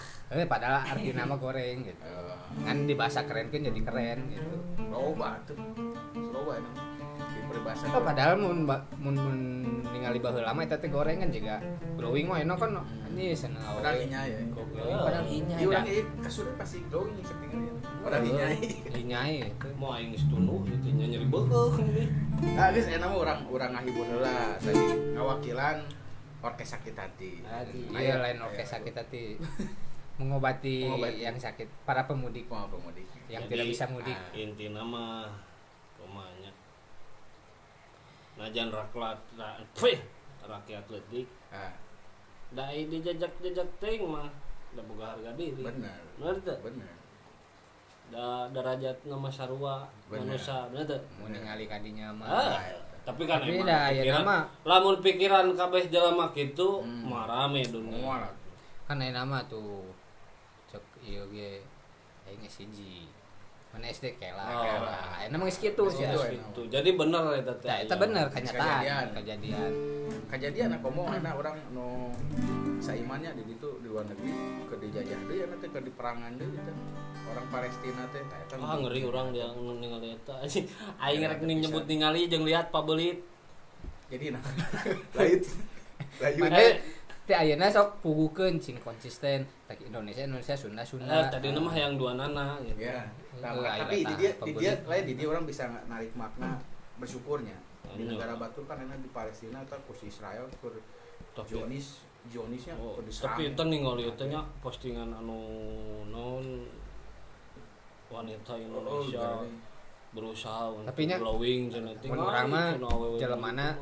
Padahal arti nama goreng gitu. Kan di bahasa keren kan jadi keren gitu. Loba tuh. Loba emang. Di peribahasa. Oh, padahal mun ningali baheula mah eta teh goreng kan juga glowing mah enak kan anjing sana Padahal hinyai ya. Padahal hinyai. Di urang ieu kasurnya pasti glowing setinggalnya. Padahal hinyai. Hinyai itu. Mau aing geus tunu itu nya nyeri beueuh nih. Ah geus eta mah urang ngahibur heula tadi ngawakilan orkes sakit hati. Iya lain orkes sakit hati. Mengobati yang sakit para pemudik yang tidak bisa mudik. Intina mah kumanya. Najan rakyat leutik. Da di jajak teuing mah da boga harga diri. Bener teu? Bener. Da derajatna mah sarua manusia, bener teu? Mun ningali kadinya mah. Tapi kan Tapi emang dah, ya pikiran, nama. lamun pikiran kabeh jelema kitu mah rame dunia. Kan aya nama tuh cek ieu ge aing geus hiji. Mana SD kela. Aya nama geus kitu sih. Gitu. Jadi bener eta teh. Nah, eta bener kenyataan kejadian. Kejadian ngomong ana orang nu saimannya di ditu di luar negeri ke dijajah deui ana teh ke diperangan deui teh. Orang Palestina teh eta. Ah ngeri urang dia ningali eta. Aing rek nyebut ningali jeung lihat pabelit. Jadi nah. Lain. Teh ayeuna sok pugukeun cing konsisten tak Indonesia Sunda. Tadi mah yang dua nana gitu. Ya. Tapi di dia lain di dia orang bisa narik makna bersyukurnya. Di negara Batur kan enak di Palestina atau kursi Israel kur Zionisnya diserang. Tapi itu ningali eta nya postingan anu naon wanita Indonesia berusaha untuk glowing cenah teh. Mun urang mah jelemana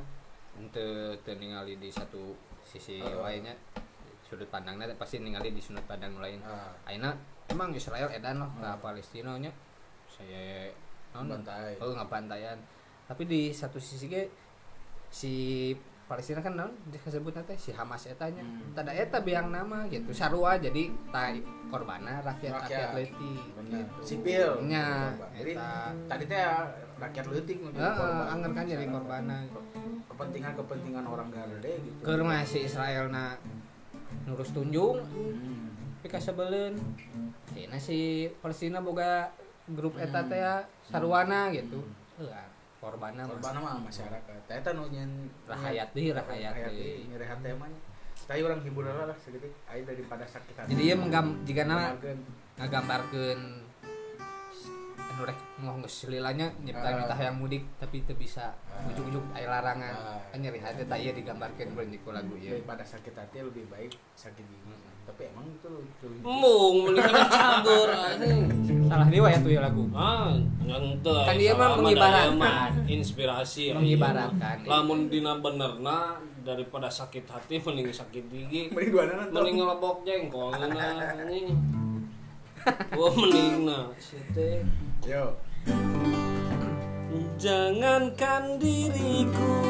henteu ningali di satu sisi wae nya sudut pandangna pasti ningali di sudut pandang lain. Ayeuna emang Israel edan loh ka Palestina nya. Saya naon bantai. Oh ngabantaian. Tapi di satu sisi ge si Palestina kan naon disebutna teh si Hamas eta nya. Tada eta beang nama gitu. Sarua jadi korbanna rakyat leutik. Gitu. Sipil nya. Jadi tadi teh rakyat leutik nu jadi korban. Angger kan jadi korbanna. Kepentingan orang gede gitu. Keur mah si Israelna nurus tunjung. Tapi kasebeleun. Dina si Palestina boga grup eta teh saruana gitu. Korbanna mah masyarakat. Eta nu nyen rakyat deui rehat teh mah. Tapi urang hibur lah sedikit aya daripada sakit hati. Jadi ieu jigana ngagambarkeun anu rek geus lilanya nyipta hayang mudik tapi teu bisa ujug-ujug aya larangan. Kan nyeri hati tah ieu digambarkeun beun di lagu ieu. Daripada sakit hati lebih baik sakit gigi. Tapi emang itu mung mending cabur anjing. Salah dewa ya tuh ya lagu. Nyenteu. Kan dia mah mengibaratkan inspirasi. Mengibaratkan. Lamun dina benerna daripada sakit hati mending sakit gigi. Mending duanana mending ngelebok jengkol anjing. Wah mendingna sete. Yo. Jangankan diriku.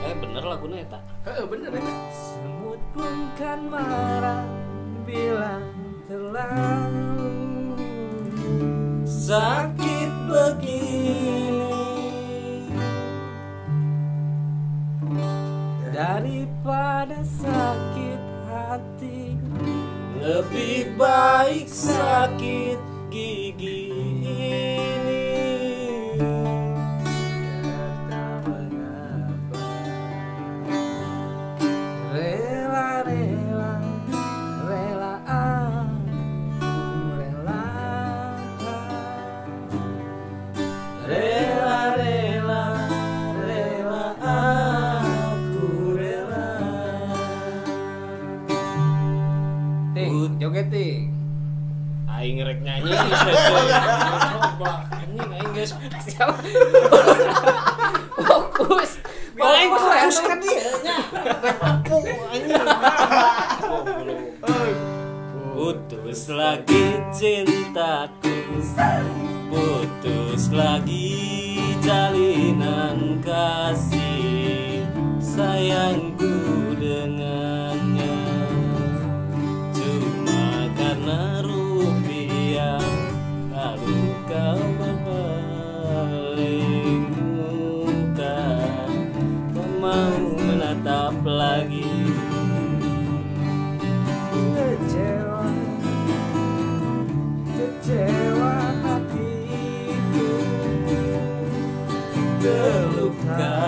Bener lagunya eta. Bener eta. Semut pun kan marah bilang terlalu sakit begini daripada sakit hati lebih baik sakit gigi ini. joget ting. Aing rek nyanyi. Coba anjing aing geus fokus. Aing fokus ka dieu nya. Aku anjing. Putus lagi cintaku. Putus lagi jalinan kasih sayangku dengannya. Cuma karena rupiah lalu kau berpaling muka, tak mau menatap lagi. Kecewa hatiku terluka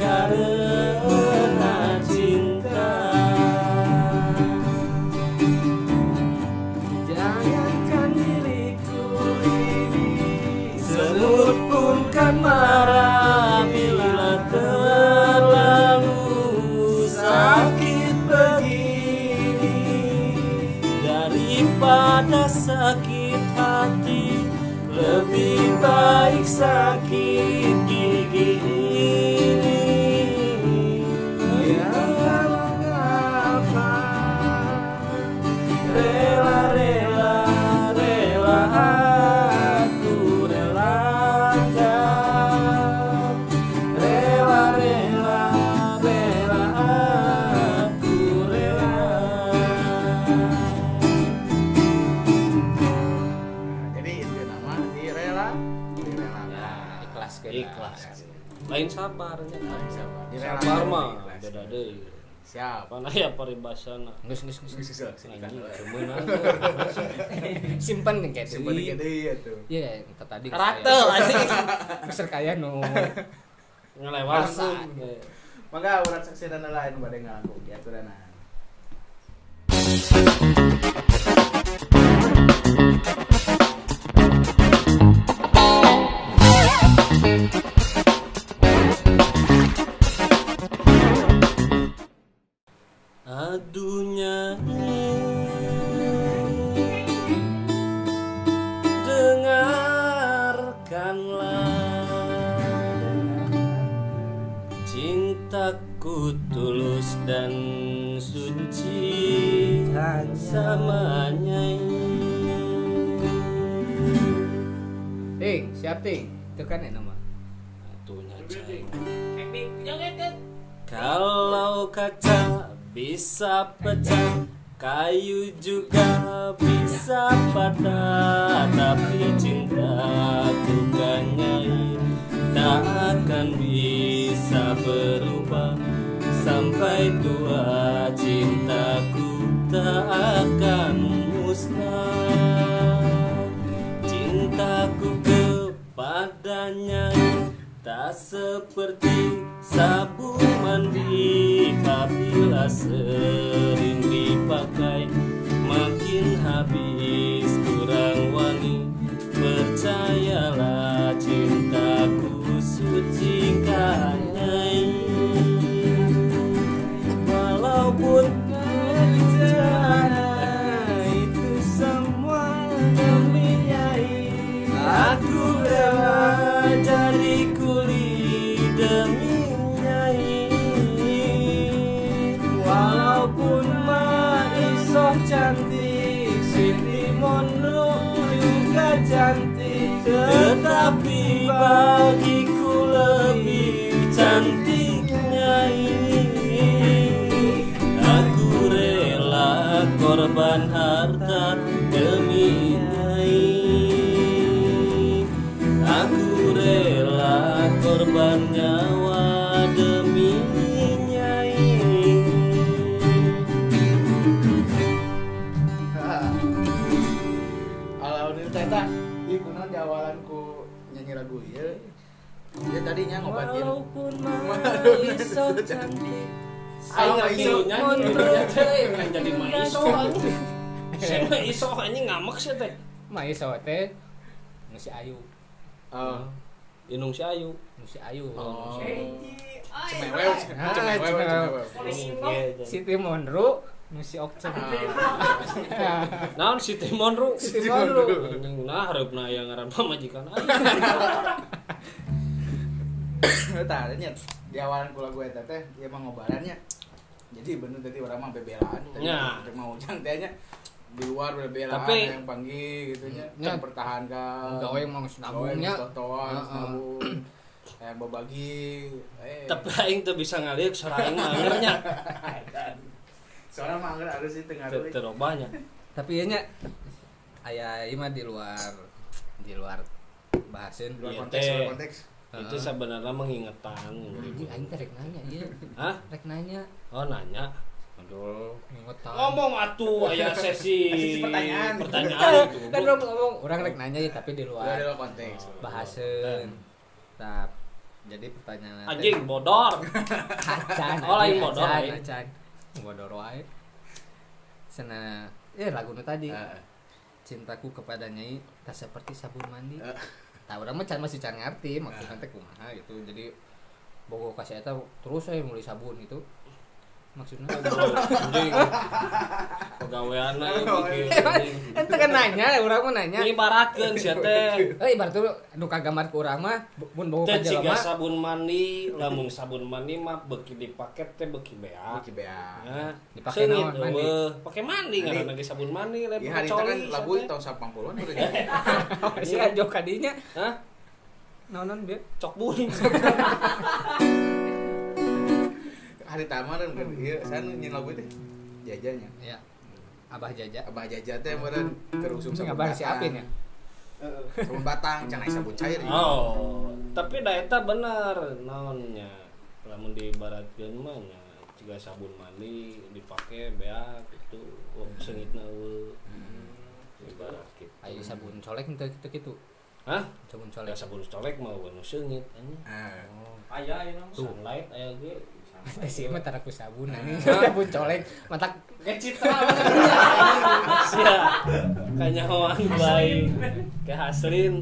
karena cinta. Jangankan diriku ini, semut pun kan marah bila terlalu sakit begini. Daripada sakit hati, lebih baik sakit gigi ini. Yang mengapa rela aku relakan, rela aku rela. Jadi itu nama direlakan. Ikhlas ke. Ikhlas. Lain sabar nya. Lain sabar. Sabar mah Ikhlas. beda deui. Siap. Apa aya paribasana? Geus. Bisa silakan. Anjing kemeunang. Simpen kayak Simpen deui. gede ya tuh. Iya, kita tadi Karakter anjing. Besar kaya nu. Ngelewasan. Mangga urang saksiran lain bade ngaku diaturanan. Adunya dengarkanlah, cintaku tulus dan suci samanya. Ting, siap ting. Itu kan ya nama. Atunya ceng. Kalau kaca bisa pecah, kayu juga bisa patah, tapi cintaku kan nyai tak akan bisa berubah. Sampai tua cintaku tak akan musnah. Cintaku kepadanya tak seperti sabun mandi, apabila sering dipakai makin habis kurang wangi. Percayalah cintaku suci kanyai, walaupun bencana itu semua demi nyai. Aku rela jadi kuli demi nyai, walaupun mah isoh cantik, Siti Monro juga cantik, tetapi bagiku lebih cantik nyai. Aku rela korban harta demi nyai. Aku rela korban nyawa demi nyai. Alhamdulillah teta, ieu kunaon di awalanku nyanyi lagu ieu. Dia tadinya ngobatin. Walaupun mah iso cantik, Aing aing iso nyanyi kan jadi maiso anjing. Saya iso anjing ngamek sih teh. Mah iso teh nu si Ayu. Oh. Inung si Ayu. Nu si Ayu. Oh. Nu si Ayu. Cemewew, cemewew. Siti Monro Nusi okcen. Naon si Timon ru? Timon ru. Anjing nah hareupna aya ngaran pamajikan aing. Tah nya di awalan kula gue teh ieu mah ngobarannya. Jadi bener tadi orang mah bebelaan tadi Ya. mau ujang teh nya di luar bebelaan Tapi- yang panggil gitu nya Ya. mempertahankan Gawe emang nabungnya. totoan Heeh. nabung kayak berbagi Tapi aing teu bisa ngaliuk sora aing mah angernya. soalnya mah anggar harus itu ngaruh Teu robanya. Tapi ieu nya aya ieu mah di luar bahaseun. luar Iya, konteks teh. luar konteks Itu sebenarnya mengingetan. Anjing aing teh rek nanya ieu. Hah? Rek nanya. Oh nanya. Aduh, ngingetan. Ngomong atuh aya sesi Sesi pertanyaan. Pertanyaan itu. Kan ngomong orang rek nanya ya tapi di luar luar konteks bahaseun. Tah, jadi pertanyaan teh- Anjing bodor. Acan. Oh, lain anjing, bodor, acan, lain. acan. Bodor wae. Sana, lagu tadi. Cintaku kepada Nyai tak seperti sabun mandi. Tah urang mah masih can ngarti maksudna teh kumaha gitu. Jadi bogo kasih eta terus saya mulai sabun gitu. Maksudnya Anjing. Pegawaianna ieu bikin anjing. ente kan nanya, urang mah nanya. Ngibaratkeun sia teh. Ibarat tuh nu kagambar ku urang mah mun bogo ka Teh ciga jelema sabun mandi, lamun sabun mandi mah beuki dipaket teh beuki beak. Oke bea Ya, Dipake seungit naon, mandi? eueuh. Pake mandi ngaranna ge sabun mandi lain di pake hari itu kan coli. lagu sia teh. tahun 80-an udah si ajo kadinya. Hah? Naonan bieu? Cok bun. hari tamaran kan iya sana nyin lagu teh jajanya Ya. Abah Jaja. abah jaja teh meureun kerusum sabun Abah si Apin ya. sabun batang canai sabun cair ya. Oh, tapi da eta bener naonnya. Lamun diibaratkeun mah nya ciga sabun mandi dipake beak itu seungitna eueuh. Ibarat kitu. Aya sabun colek teu kitu. Hah? Sabun Colek colek. sabun colek mah nu seungit anjing. Ah. Aya aya sunlight aya ge. Teh si mah taraku sabun anjing. Sabun colek matak Kayak citra sia kanyahoan baik kayak haslin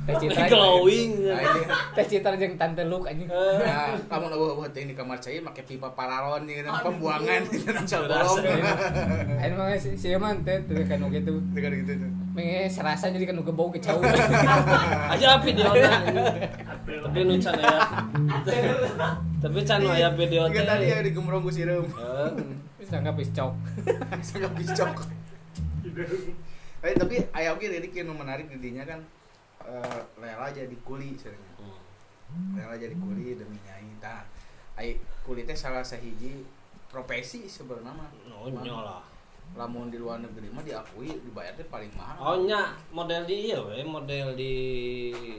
teh citra. glowing Nah, ini Teh citra jeung tante Luk anjing. nah, kamu eueuh teh di kamar cair make pipa paralon gitu pembuangan gitu bolong Ayeuna mah si mah teh teu kan nu kitu. dengan gitu tuh Menge serasa jadi kan nu gebau ke cau. aja videona tapi nu can aya tapi can aya video Tiga tadi ya teh digemrong ku sireum Wis anggap wis cok. sangat bicok tapi aya oge Ririk yang menarik di dinya kan rela jadi kuli sebenarnya rela jadi kuli demi nyai tah ai kuli teh salah sahiji profesi sebenarnya mah nonyo lah lamun di luar negeri mah diakui dibayar teh paling mahal oh nya model di ieu we model di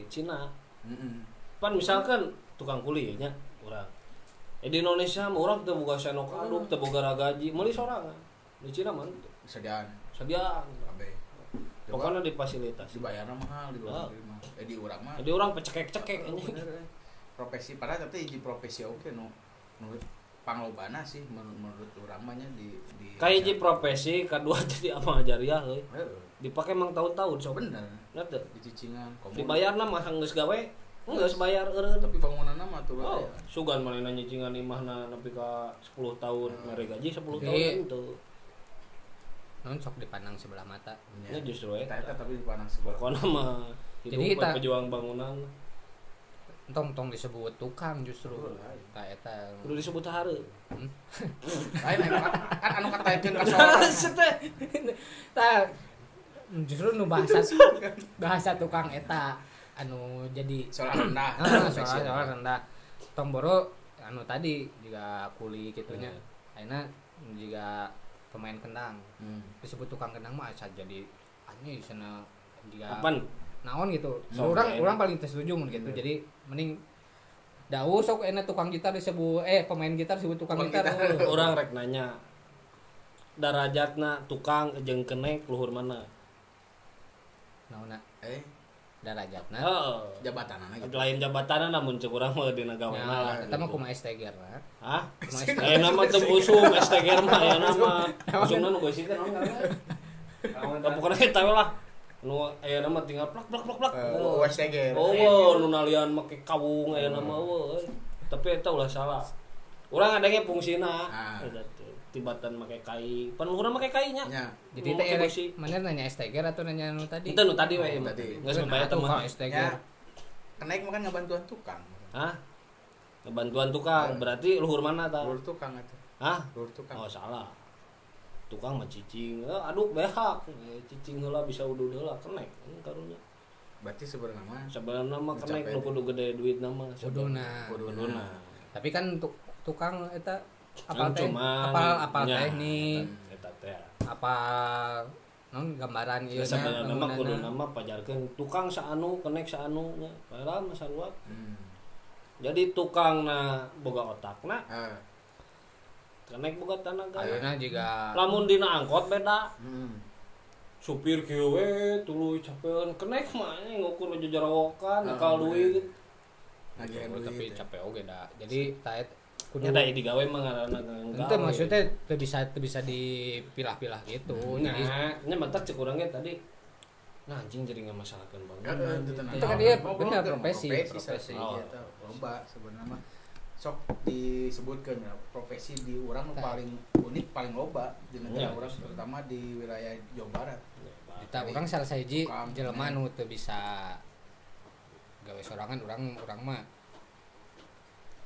Cina pan misalkan tukang kuli nya urang di Indonesia mah urang teu boga senok aduk teu boga gaji meuli sorangan di Cina mah teu sediaan sediaan kabeh pokoknya difasilitasi dibayarna mahal di luar negeri mah di urang mah jadi orang pecekek-cekek anjing bener, profesi padahal tapi hiji profesi oke nu panglobana sih menurut urang mah nya di kayak hiji profesi kedua jadi amal jariah euy Heeh, dipake mang tahun-tahun sok bener ngerti di cicingan dibayarna mah geus gawe geus bayar eureun tapi bangunanna mah tuh oh sugan manehna nyicingan imahna nepi ka 10 tahun mere gaji 10 tahun Oke. itu Non sok dipandang sebelah mata. ya justru eta eta tapi dipandang sebelah pokona mah Jadi hidup kita- pejuang bangunan Tong disebut tukang justru. Tah eta. kudu disebut hareup lain kan anu kataekeun ka soal Seteh. Tah justru nu bahasa tukang eta anu jadi soal rendah soal rendah. Tong boro anu tadi juga kuli kitunya. Ayeuna juga pemain kendang. Disebut tukang kendang mah asa jadi anjing sana juga Apaan? naon gitu. So, Urang paling teu setuju mun gitu. Jadi mending daus sok enak tukang gitar disebut pemain gitar disebut tukang gitar. Orang rek nanya darajatna tukang jeung kenek luhur mana? Naonna darajatna. Heeh. jabatanana gitu Lain jabatan namun cek urang mah dina gaweana lah. Eta mah kumaha STGR lah. Hah? Kumaha Aya nama teu usum STGR mah aya nama. Usumna nu geus teh naon ngaranna? Pokona eta we lah. Nu aya nama tinggal plak plak plak plak. USTG Oh, nu nalian make kawung aya nama eueuh. Tapi eta ulah salah. Urang adenge fungsina. Ah. Eta teh. Ti tibatan make kai pan luhurna make kai nya nya Jadi teh elek mana nanya Esteger atau nanya anu tadi? itu nu tadi we Tadi. geus membayar teh mah Esteger. kenaik makan ngebantuan tukang hah bantuan tukang berarti luhur mana ta lur tukang atuh hah lur tukang oh salah tukang mah cicing aduh behak cicing heula bisa udud heula kenek karunya berarti sebenarnya sebenarnya mah kenek Capek nu kudu gede duit nama Kuduna. kuduna Tapi kan tukang eta Kan apal teh, cuman apal nya, teknik, eta teh apal non gambaran ieu sebenarnya nama kudu nama pajarkeun tukang saanu kenek saanu nya baheula mah saluat jadi tukangna boga otakna kenek boga tanaga ayeuna juga lamun dina angkot beda Hmm. supir kieu we tuluy capeun kenek mah ngukur jajarawokan akal duit lagi tapi capek oge da. Jadi taet kudu da digawe mah ngaranna itu maksudnya teu bisa dipilah-pilah gitu. Jadi nya mantap cek urang ge tadi nah anjing jadi ngamasalahkeun banget itu kan dia bener profesi. Oh. Loba sebenarnya mah sok disebutkeun ya, profesi di urang nu paling unik paling loba di negara urang terutama di wilayah Jawa Barat. Kita urang salah sahiji jelema nu teu bisa gawe sorangan urang mah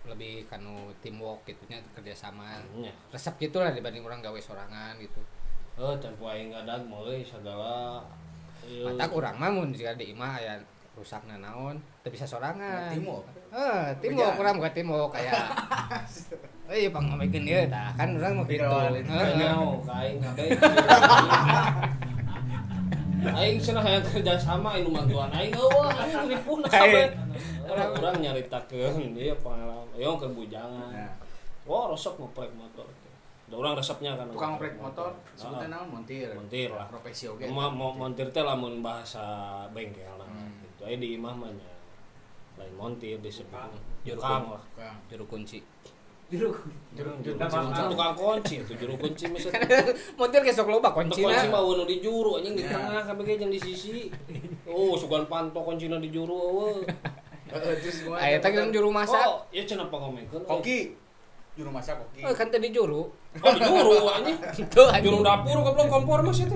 lebih kanu teamwork gitunya kerja sama. Resep gitulah dibanding urang gawe sorangan gitu. Tempo aing ngadag mah euy sagala matak urang mah mun jika di imah aya rusakna naon teu bisa sorangan. Teamwork. Teamwork urang bukan teamwork kayak euy pangamekeun ieu tah kan urang mah kitu. Ngau kaing ngabe. Aing cenah hayang kerja sama anu mantuan aing eueuh aing ripuhna kabeh. Urang nyaritakeun ieu pengalaman. Yo keur bujangan. Wah, resep ngoprek motor. Da urang resepnya kan. Tukang oprek motor sebutna naon montir. Montir lah. Profesi oge. Montir teh lamun bahasa bengkel lah. Gitu aya di imah mah nya. Lain montir disebut tukang lah. Juru kunci. Tukang kunci itu juru kunci mah. Montir kesok loba kuncina. Kunci mah nu di juru anjing di tengah kabeh jeung di sisi. Oh, sugan panto kuncina di juru eueuh. Terus gua Aya teh juru masak. Oh, ieu cenah pangomekeun. Koki. Juru masak koki. Oh, kan tadi juru. Oh, di juru anjing. Itu Juru dapur goblok kompor mah situ.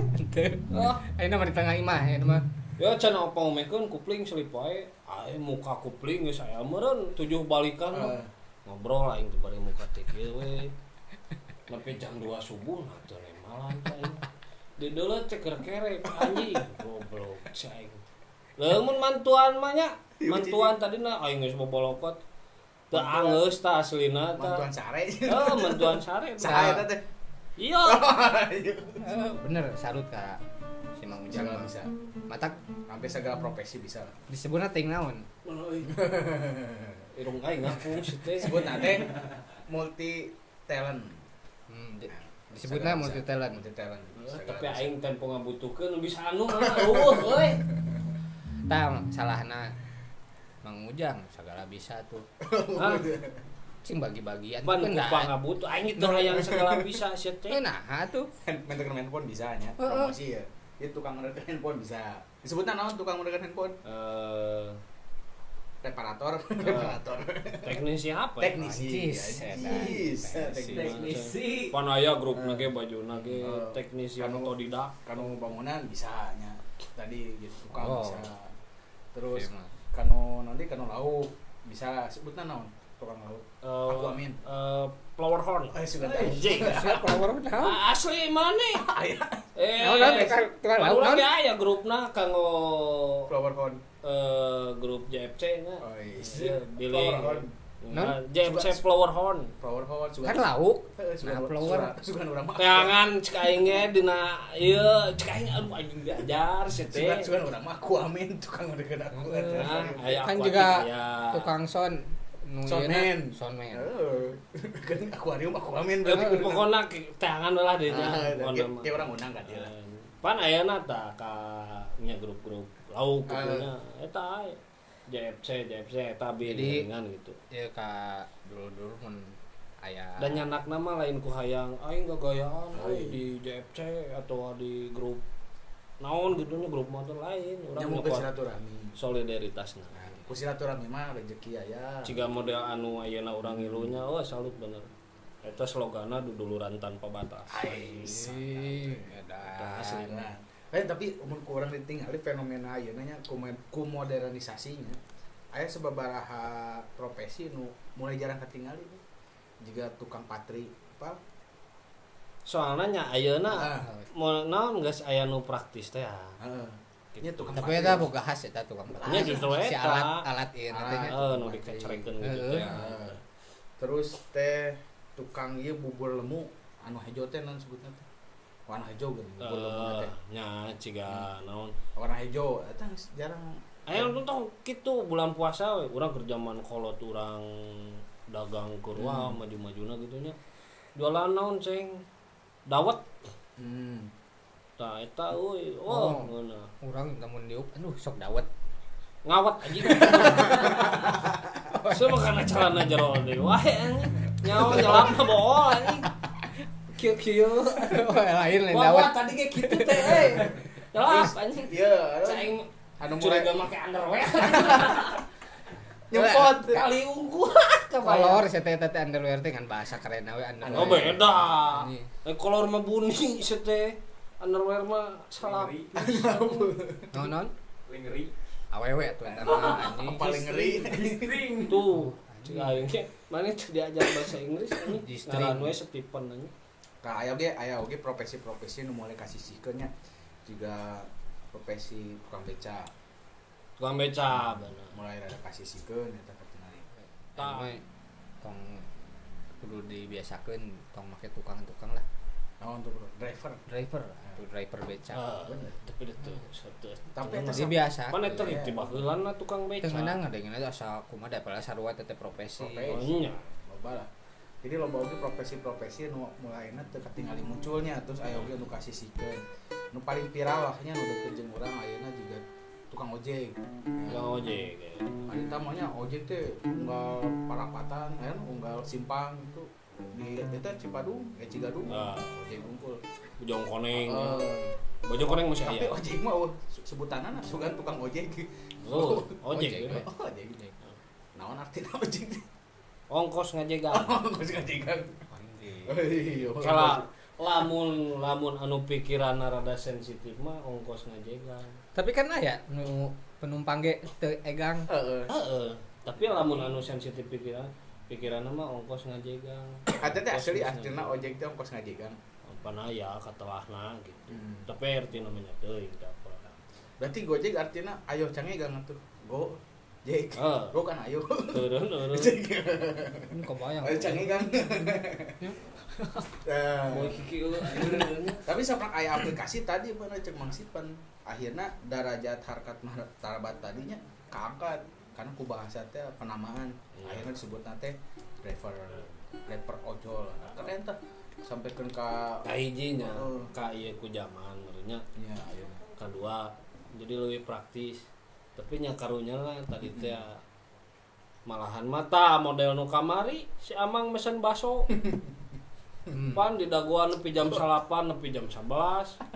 Ah, ayeuna mah di tengah imah ya mah. Ya cenah pangomekeun kupling selip wae. Aya muka kupling geus aya meureun 7 balikan. Ngobrol aing teh bari muka teh kieu we. Nepi jam 2 subuh nah teu nemalan aing. Di deuleu cek kerek anjing goblok cai. Lamun mantuan mah nya, mantuan tadina aing geus bobolokot. Teu angeus tah aslina tah. Mantuan sare. Mantuan sare. Sare eta teh. Iya. Bener sarut ka si Mang Ujang Segala bisa. matak Sampai segala profesi bisa. disebutna ting naon. Irung aing ngaku si teh. Sebutna teh multi talent. Disebutna multi talent. Multi talent. Tapi aing tempo ngabutuhkeun bisa anu mah eueuh euy. Tah salahna Mang Ujang segala bisa tuh. Hah? Cing bagi-bagian Pan kan kupang ngabutuh aing teu hayang segala bisa sia teh. Nah tuh Mentekeun handphone bisa nya. Promosi ya. Dia tukang ngerekeun handphone bisa. Disebutna naon tukang ngerekeun handphone? Reparator. Teknisi apa? Teknisi. Teknisi. Pan aya grupna ge bajuna ge teknisi otodidak. Kanu bangunan bisa nya. Tadi gitu tukang bisa. Terus Iya, kanu nanti kanu lauk bisa sebutna naon? Tukang lauk. Aku amin. Flower horn. Sugan Anjing. Flower naon? Asli mana? Naon tukang lauk Lagi naon? aya grupna kanggo flower horn. grup JFC nya. Oh iya. Bilih. Flower horn. Nah, JFC Flower Horn. Flower horn sugan. Kan lauk. Sugan Nah, flower. Sugan urang mah. Teangan cek aing ge dina ieu cek aing aduh anjing diajar sia teh. Sugan urang mah aku amin tukang ngerekeun aku. Aya Kan aquatic, juga aya. tukang son. Soundman. Soundman. Kan akuarium aku amin Pokona teangan lah deui nya. Kayak orang undang ka dia lah. Pan ayeuna tah ka nya grup-grup lauk gitu nya. Eta JFC eta bilingan gitu. Ya ka dulu mun aya Dan nyanak nama lain ku hayang aing gagayaan di JFC atau di grup naon gitu nya grup motor lain urang Nyambung ke silaturahmi. solidaritasna. Ku silaturahmi mah rezeki aya. Ciga model anu ayeuna urang ngilunya salut bener. Eta sloganna duduluran tanpa batas. Edan. Asli. Nah, tapi umur kurang ditinggali fenomena ayeuna nya ku modernisasinya. Aya sababaraha profesi nu mulai jarang ketinggali nih. Juga tukang patri apa? Soalnya nya ayeuna Ah. mau naon geus aya nu praktis teh ya. Heeh. Nya tukang Tapi eta boga khas eta tukang Nya justru si eta. alat ieu Alat. teh nya. Nu dikecerekeun gitu Heeh. teh. Terus teh tukang ieu bubur lemu anu hejo teh naon sebutna teh? Warna hejo geuning bubur lemu teh. Nya ciga naon. Warna hejo eta geus jarang. Aya nu tong kitu bulan puasa we urang keur zaman kolot urang dagang keur wah maju-majuna gitu nya. Jualan naon ceng? Dawet. Tah eta euy, Oh. ngeuna. Urang namun diuk aduh sok dawet. Ngawat anjing. Semua karena celana jero deui wae anjing. Nyawa nyelapna bool anjing. Kieu-kieu. Lain Wah, dawet. tadi ge kitu teh euy. Nyelap anjing. Iya, Saing anu mulai curiga make underwear. nyempot. Kali unggul Kolor saya teh underwear teh kan bahasa keren we underwear. Oh beda. Ini. Kolor mah buni teh. Underwear mah salap. Non. Lingeri. Awewe tuh eta mah anjing. Paling ngeri. String. Tuh. Cing aing ge mana teu diajar bahasa Inggris anjing. Di-string. Ngaran we Stephen anjing. Ka aya oge profesi-profesi nu mulai kasisikeun nya. Juga profesi tukang beca. Tukang beca bener. Mulai rada kasisikeun eta katingali. Tah. Tong kudu dibiasakeun tong make tukang-tukang lah. Naon tuh bro? Driver. Driver, tuh driver beca. Bener. Tapi itu satu. Tapi eta Dia biasa. Mana teriti baheulana tukang beca. Teu meunang ngadengin aja asa kumaha da pala sarua teh profesi. Profesi. Oh nya. loba lah. Jadi loba oge profesi-profesi nu mulaina teu katingali munculnya terus aya oge nu kasisikeun. Nu paling viral lah nya nu deukeut jeung urang ayeuna juga tukang ojek. Tukang ojek. Ari tamanya ojek teh unggal parapatan, unggal simpang gitu. Di eta Cipadung, Cigadung. Ojek ngumpul. Bojong koneng. Eh, Bojong koneng masih tapi aya. ojek mah sebutanana sugan tukang ojek. Oh, ojek. Ojek. ya. Ojek. Naon artina ojek? Ongkos ngajegang. Geus ngajegang. Anjing. Kala lamun anu pikiran rada sensitif mah ongkos ngajegang. Tapi kan aya nu penumpang ge teu egang. Heeh. Tapi lamun anu sensitif pikiranna mah ongkos ngajegang. Kata teh asli artina ojek teh ongkos ngajegang. Apana ya katelahna gitu. Hmm. Tapi artina mah nya teuing da apa. Berarti Gojek artinya ayo cangegang atuh. Go Jek. Go kan ayo. Turun. Ini kebayang. Ayo cangegang. Mau kiki eueuh. Tapi saprak aya aplikasi tadi mana cek Mang Sipan. Akhirna darajat harkat martabat tadinya kaangkat karena ku bahasa teh penamaan. Akhirnya disebutna teh driver ojol. Keren tah sampaikeun ka Kahijinya ka ieu ku zaman meureunnya. nya ayeuna. Kedua jadi lebih praktis. Tapi nya karunya lah tadi teh malahan mata model nu kamari si Amang mesen baso. Pan di daguan nepi jam 8 nepi jam 11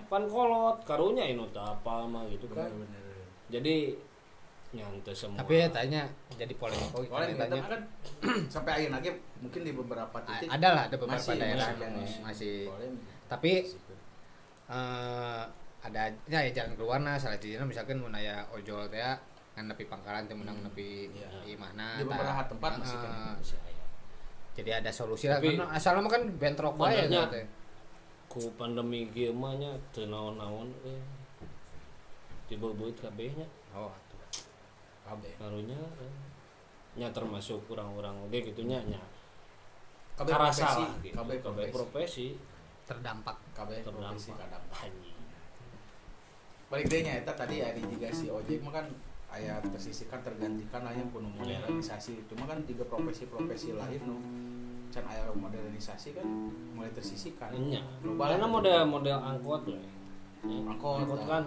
pan kolot karunya inu teh apa mah gitu kan. Bener. Jadi nyantai semua. Tapi tanya jadi polemik Oleh tanya. kita kan sampai ayeuna ge mungkin di beberapa titik Ada beberapa masih daerah masih masih. polemik. Tapi ada ya jalan keluar nah salah satunya misalkan mun aya ojol teh kan nepi pangkalan teh menang nepi Iya. di mana Di beberapa tempat masih kan. Masih aya. jadi ada solusi lah Tapi- karena asalnya mah kan bentrok bae Benernya. teh. Ku pandemi ieu mah nya teu naon-naon tiba-tiba kabeh nya. Oh atuh. Kabeh. Karunya nya termasuk orang-orang oge gitu nya Kabeh karasa profesi, lah gitu. Kabeh profesi Terdampak. kabeh profesi terdampak. kadampak. Anjing. Balik deui nya eta tadi aya juga si ojek mah kan aya tersisihkan tergantikan aya kudu modernisasi. Cuma kan tiga profesi-profesi lain nu can aya modernisasi kan mulai tersisihkan. Nya. Loba Karena lah. model angkot we. Angkot kan.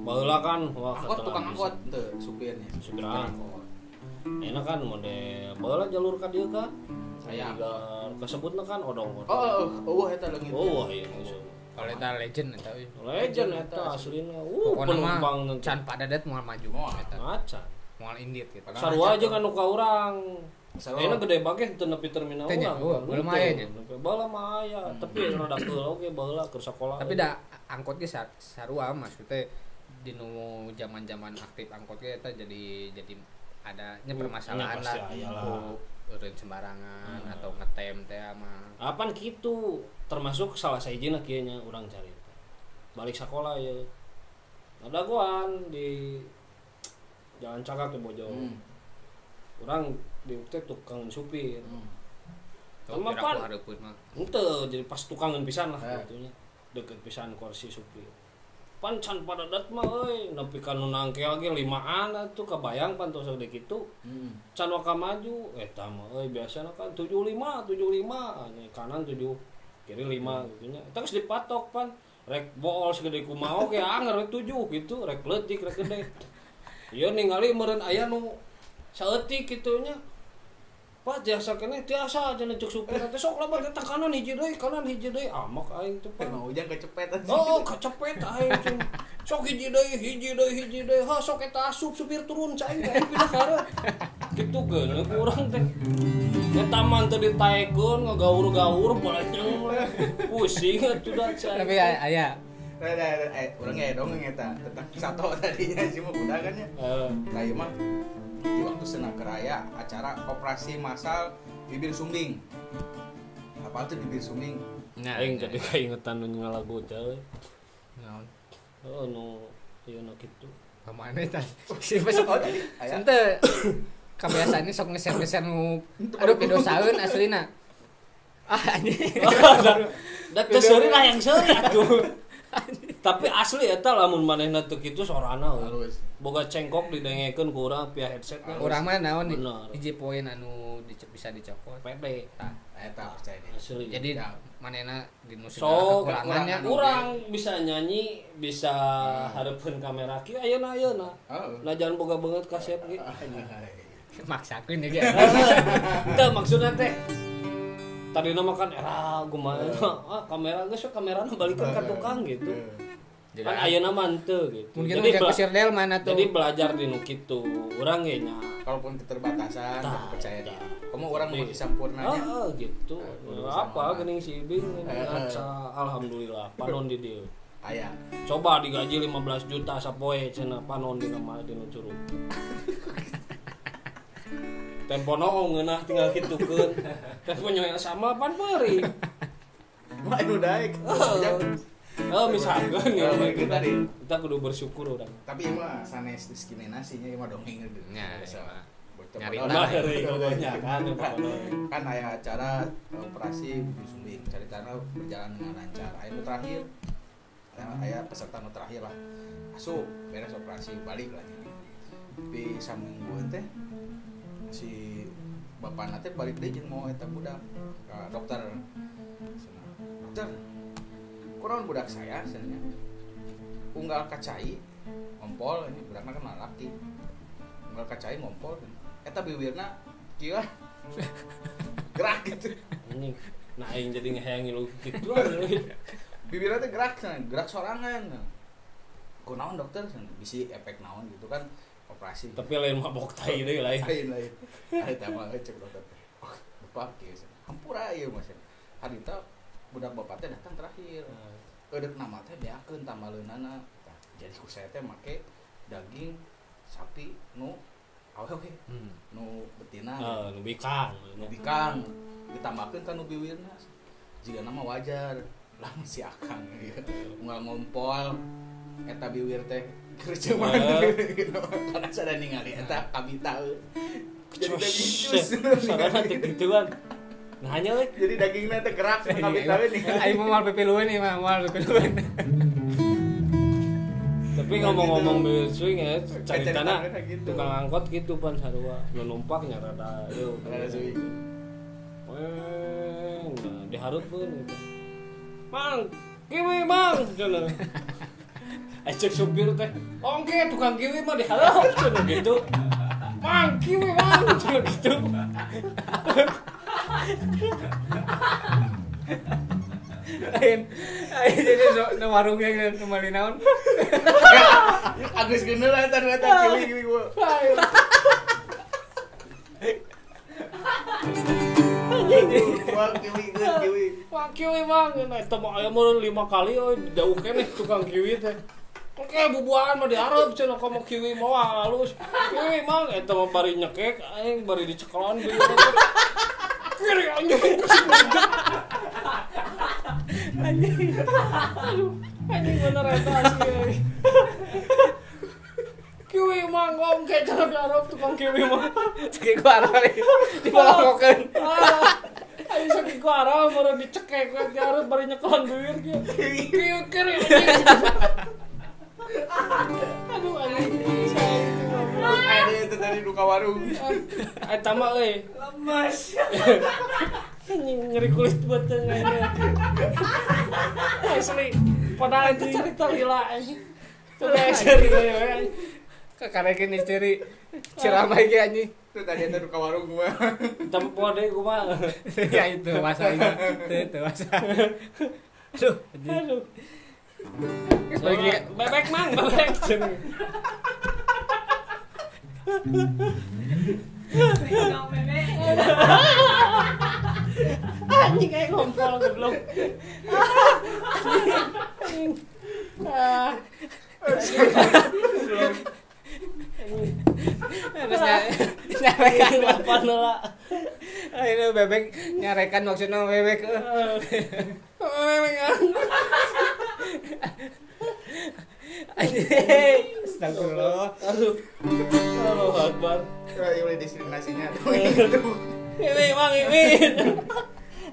Baheula kan wah angkot tukang bisa. angkot teu supirnya. Supir angkot. Enak kan model baheula jalur ka dieu kan. Aya angkot. Kesebutna kan odong-odong. Oh, eta leungit. Oh, iya maksud. Kalau eta legend eta euy. Legend eta aslina. Pokona Penumpang mah nanti. can padadet moal maju Moal. eta. Macan. Moal indit gitu. Padahal Sarua aja kan nu ka urang. Ayeuna gede bage teu nepi terminal Teh nya, urang. baheula mah aya nya. Baheula mah aya, tapi rada keul oge baheula keur sakola. Tapi da angkot ge sarua maksudnya di nu zaman-zaman aktif angkot ge eta jadi ada nya permasalahan pasti lah. aya lah. Eureun sembarangan atau ngetem teh mah. Apan kitu termasuk salah sahijina kieu nya urang carita. Balik sakola ya. Ngadagoan di Jalan Cagak ke Bojong. Urang di teh tukang supir. Sama pan hareupeun mah. henteu jadi pas tukangan pisan lah gitu nya. Deket pisan kursi supir. Pan can padadat mah euy, nepi ka nu nangkel ge 5an atuh kabayang pan tos gede kitu. Can waka maju eta mah euy biasana kan 75 kanan 7 kiri 5 gitu nya. Eta geus dipatok pan rek bool segede kumaha ge anger 7 gitu rek leutik rek gede. Ieu ningali meureun aya nu saeutik kitu nya. Pak jasa keneh tiasa aja cek supir teh sok labar teh kanan hiji deui amak aing teh pan. Emang hujan kecepet aja. Oh, kecepet aing cing. Sok hiji deui. Ha sok eta asup supir turun cai aing pindah kareup. Kitu geuneuh urang teh. Eta man teh ditaekeun ngagaur-gaur balanyang pusing atuh da cai. Tapi aya Urang aya dongeng eta tentang sato tadinya sih mah udah kan ya. Kayak mah di waktu Senak Raya acara operasi massal bibir sumbing. Apa tuh bibir sumbing? Nah, Aing jadi kaingetan nu ngalagu teh. naon? Oh nu ieu nu kitu. Pamane tah. Si besok tadi. Sente kebiasaannya sok ngeser-ngeser nu aduh pidosaeun aslina. Anjing. Da teu seuri lah yang seuri atuh. Tapi asli eta lamun manehna teu kitu sorana Halus. boga cengkok didengekeun ku urang via headsetna. Urang mah naon Bener. hiji poin anu bisa dicopot. pede. Tah. Eta percaya deh. Asli. Jadi Ya. manehna di nu So, segala kekurangannya urang bisa nyanyi, bisa hareupeun kamera kieu ayeuna. Oh. Lah jangan boga banget kasep ge. maksakeun ya ge. Teu maksudna teh. Tadi nama kan era kumaha kamera geus kamerana balikeun ka tukang gitu. Kan ayeuna mah teu gitu. Mungkin kayak kusir del mana tuh. Jadi belajar di nu kitu. Urang ge nya. Kalaupun keterbatasan, Tah, percaya deh. tah. Kamu orang mau sampurnanya. Gitu. kudu Apa sama. geuning si Ibing alhamdulillah panon di dieu. Aya. Coba digaji 15 juta sapoe cenah panon dina mah dina curug. Tempo noong ngeunah tinggal kitukeun. Tempo nyoya sama pan meuri. Mah anu daek. Misalkan ya Gitu tadi. kita kudu bersyukur urang. Tapi mah sanes diskriminasinya mah dongeng gitu. Nya, Biasa. iya, mah. Bocor Nyari padahal lah, ada dari gitu. gogonya kan, Kan aya acara operasi bibir sumbing. Caritana berjalan dengan lancar. Aya nu terakhir. Aya peserta nu terakhir lah. Asup beres operasi balik lagi. Tapi samingguan teh si bapak nanti balik deui jeung mau eta budak ka dokter. Cenah, dokter, kurang budak saya sebenarnya unggal kacai ngompol ini budakna kan laki unggal kacai ngompol eta bibirna kieu gerak gitu Ini nah aing jadi ngehayangi lu kitu bibirna teh gerak sorangan kunaon dokter bisi efek naon gitu kan operasi tapi lain mabok tai deui lain. lain eta mah cek dokter bapak kieu hampura ieu mas harita budak bapak teh datang terakhir eudeuh nama teh beakeun tambaleunana jadi ku saya teh make daging sapi nu awewe nu betina Nu bikang. nu bikang ditambahkeun ka nu biwirna jiga nama wajar lah si akang gitu unggal ngompol eta biwir teh kerjeuman karena sada ningali eta kabita jadi daging cus Sarana teh gituan. Nah hanya we jadi dagingnya teh gerak sama kabita nih Aing mau pipilueun nih mah, mau pipilueun. tapi ngomong-ngomong bibir swing ya caritana gitu. tukang angkot gitu pan sarua nu numpaknya rada yeuh Rada swing. nah dihareupeun gitu. Mang, kiwi mang cenah. Cek supir teh, "Ongke tukang kiwi mah dihareup" cenah gitu. "Mang, kiwi mang" cenah gitu. Aing jadi no warungnya kembali naon. Agus geuneuh lah eta kiwi gua. Wah, kiwi. Wah kiwi mang, nah itu mah aya meureun 5 kali euy didauh keneh tukang kiwi teh. Oke bubuhan mah diarep cenah kamu kiwi mah halus. Kiwi mang eta mah bari nyekek aing bari dicekelan kiwi. Kiri anjing. Anjing bener eta asli. Kiwi mang ngom kayak cara diarep tukang kiwi mah. Cek gua arah dipolokokeun. Ayo sakit gua arah baru dicekek gua diarep bari nyekelan bibir kieu. Kiri. Aduh anjing. Ada itu tadi luka warung. Eta mah euy. Lemas. Anjing nyeri kulit beteng anjing. Asli. Padahal itu cerita lila anjing. Coba cerita ya. Kakarekeun istri ciramai ge anjing. Itu tadi itu luka warung gua. Tempo deh gua mah. Ya itu masalahnya. Itu masalah. Aduh. Lagi bebek mang, bebek. Anjing kayak ngompol goblok. Nyarekan apa nela? Ini bebek nyarekan maksudnya bebek. Astagfirullah. Aduh. Allahu Akbar. Ya mulai diskriminasinya tuh. Ini mang ini.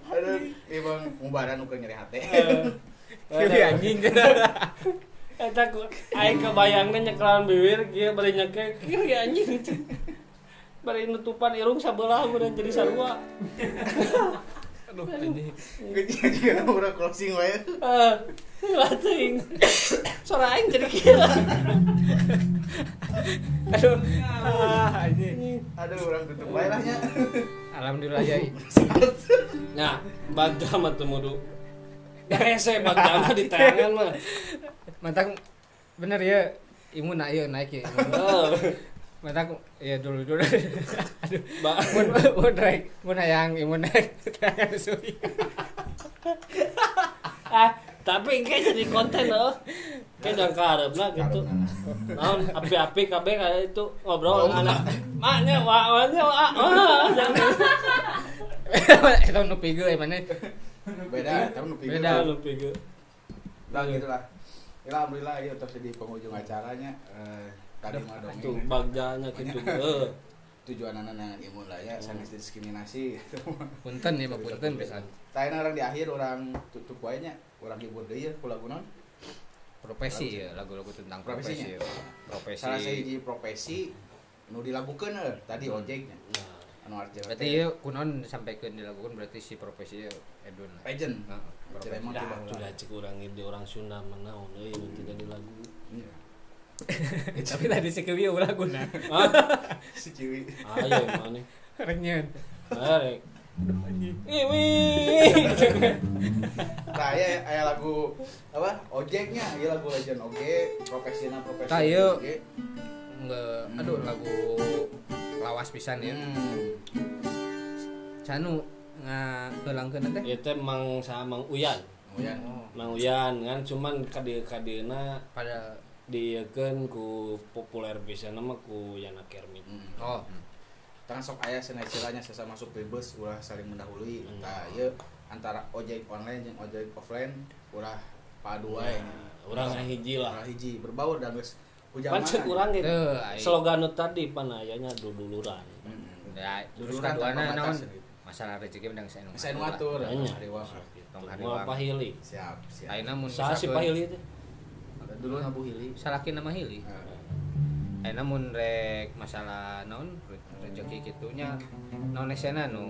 Aduh, Bang, mubaran ukur nyeri hati. Kiwi anjing. Eta ku aing kebayangna nyekelan bibir kieu bari nyekek kiri anjing. Bari nutupan irung sabelah udah jadi sarua. Aduh anjing. Jadi orang closing wae. Lah teuing. Suara aing jadi kieu. Aduh. Anjing. Aduh, orang tutup wae lah nya. Alhamdulillah ya. Nah, bagja mah teu mudu. Hese bagja mah di tangan mah. Mantang bener ya imun ayo naik ya. Mantang ya dulu. Aduh. Mun hayang imun naik tangan suwi. Tapi engke jadi konten loh. Kayak jangan kareupna gitu. Naon api-api kabeh kayak itu ngobrol anak. Maknya wanya Eta nu pigeu mana? Beda, tapi nu pikeun. Beda. lu pige. Lah gitulah. Ya alhamdulillah ya terus di penghujung acaranya tadi mah dong. Tuh bagjanya gitu. Tujuan anak imun lah ya, sanes diskriminasi gitu. Punten ya, punten pisan. Tayana orang di akhir orang tutup wae nya, orang hibur deui ya ku lagu naon? Profesi ya, lagu-lagu tentang profesi. Profesi. Salah sahiji profesi nu dilagukeun tadi ojeknya. Anu artinya Berarti ieu kunaon disampaikeun dilakukan berarti si profesi Edun. legend. Heeh. Ceremon Dah coba. sudah cek urang di orang Sunda mah naon euy nu jadi lagu. Iya. Tapi tadi si Kiwi laguna. Si Ciwi. Ayo mana? Renyeun. Arek. Iwi. Nah, aya lagu apa? Ojeknya, ieu lagu legend oge, profesional. Tah ieu enggak aduh lagu lawas pisan ya. Canu ngaheulangkeun teh. Ieu teh Mang Uyan. Uyan. Mang Uyan kan cuman kadieuna Pada diekeun ku populer pisan mah ku Yana Kermit. oh. Tang sok aya cenah istilahnya sesama supir bus ulah saling mendahului. Nah, ieu antara ojek online jeung ojek offline ulah padu wae. Urang hiji lah. Ulah hiji berbaur dan geus ku zaman. Pancet urang ge. Teu Slogan nu tadi pan ayanya duduluran. ya terus Duluran kaduana tanpa naon? batas, gitu. Masalah rezeki mendang sae nu. Saya nu atur. Anya. Hariwang. Tong Moal hariwang. pahili. Siap. Ayeuna mun Saha si pahili teh? Dulu Abu Hili. salaki nama Hili. Ayeuna mun rek masalah naon rezeki kitunya naon esena nu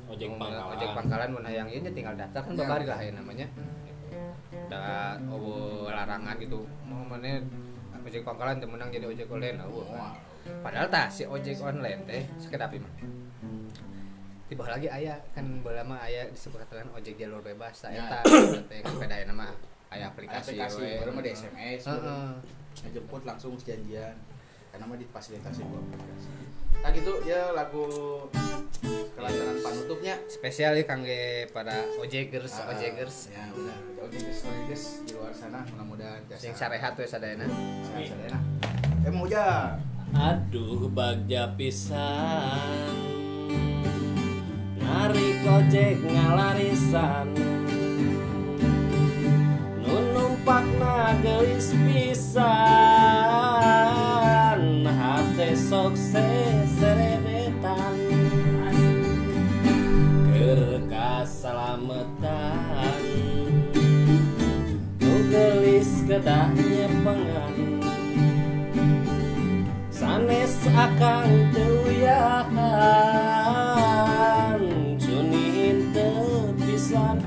Ojek pangkalan. ojek pangkalan mun hayang ieu tinggal daftar kan babari lah aya namanya. Da larangan gitu. Mau maneh ojek pangkalan teu meunang jadi ojek online. Padahal tah si ojek online teh sakedapi mah. Tiba lagi aya kan baheula mah aya disebutkeun ojek jalur bebas tah eta teh beda aya mah aya aplikasi we. Baru mah di SMS. Heeh. Ngejemput langsung janjian. karena mah difasilitasi ku aplikasi. Nah gitu ya lagu kelantaran panutupnya Spesial ya kangge pada ojegers. Ya benar. Ojegers di luar sana mudah-mudahan Sing sarehat we sadayana. Sadayana. Mau aja. Aduh bagja pisan narik ojek ngalarisan nu numpakna geulis pisan hate sok seredetan keur kasalametan nu geulis kedah nyepengan sanes akang teuyahan cunihin teu pisan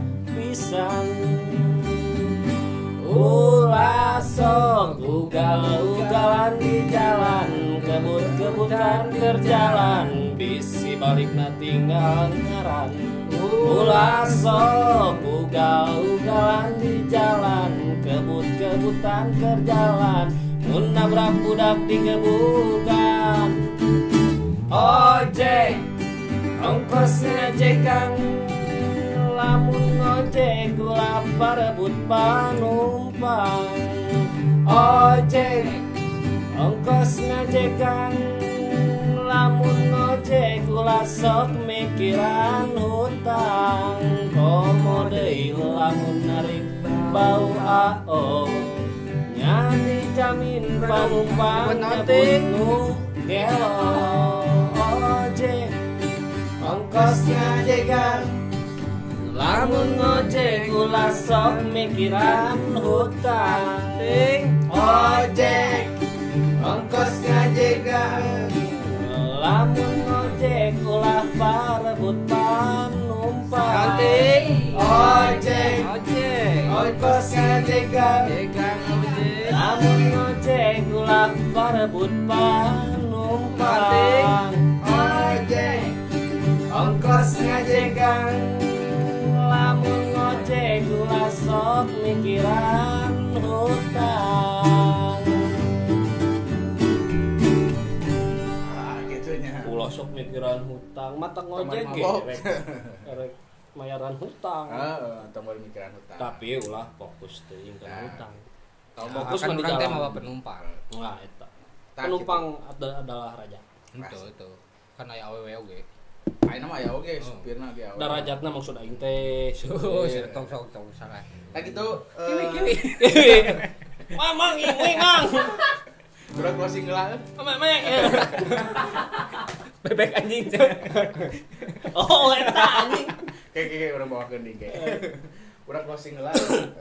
ulah sok ugal-ugalan di jalan kebut-kebutan kerjalan bisi balikna tinggal ngaran ulah sok ugal-ugalan di jalan kebut-kebutan kerjalan mun nabrak budak digebukan ojek ongkos ngajekan lamun ngojek ulah parebut panumpang ojek ongkos ngajekan lamun ngojek ulah sok mikiran hutang komo deui lamun narik bau AO nyanyi jamin panumpang nu gelo ojek ongkos ngajegan lamun ngojek ulah sok mikiran hutang ojek ongkos ngajegan lamun ngojek ulah parebut panumpang ojek ongkos ngajegan lamun ngojek ulah parebut panumpang ojek ongkos ngajegan lamun ngojek ulah sok mikiran hutang Gitunya. ulah sok mikiran hutang mata ngojek ge rek mayaran hutang tombol mikiran hutang. tapi ulah fokus teuing ka hutang kalau Nah, fokus kan mah di urang teh jalan mawa penumpang. nah eta Tak penumpang adalah raja Itu. Kan aya awewe oge. Ayeuna mah ya oge supirna ge awe. darajatna maksud aing teh Oh, sok salah. Nah gitu Kiwi. Mang ini mang Udah closing heula. mang Bebek anjing. oh eta anjing Kayak urang bawakeun di ge. Urang closing heula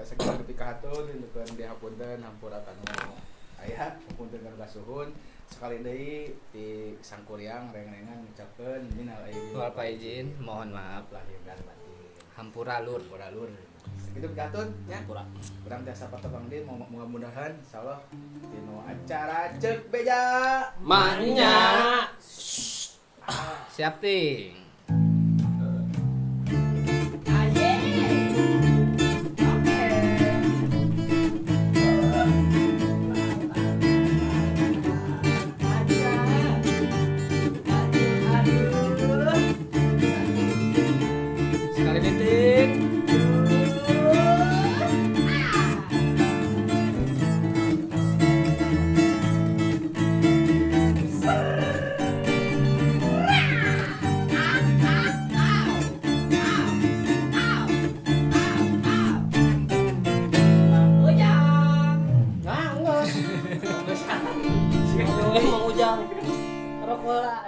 sakitu ketika hatur indukeun dihapunten hampura kanu aya hapunten kana kasuhun sekali deui ti sangkuriang reng-rengan ngucapkeun minal aidin Wal faizin, mohon maaf. lahir dan batin. Hampura lur. Lur. Segitu katun nya. pura Urang tiasa patebang deui mudah-mudahan insyaallah dino acara Ceuk Beja. mahnya Siap ting. Sekali detik. Mang ujang rokok lah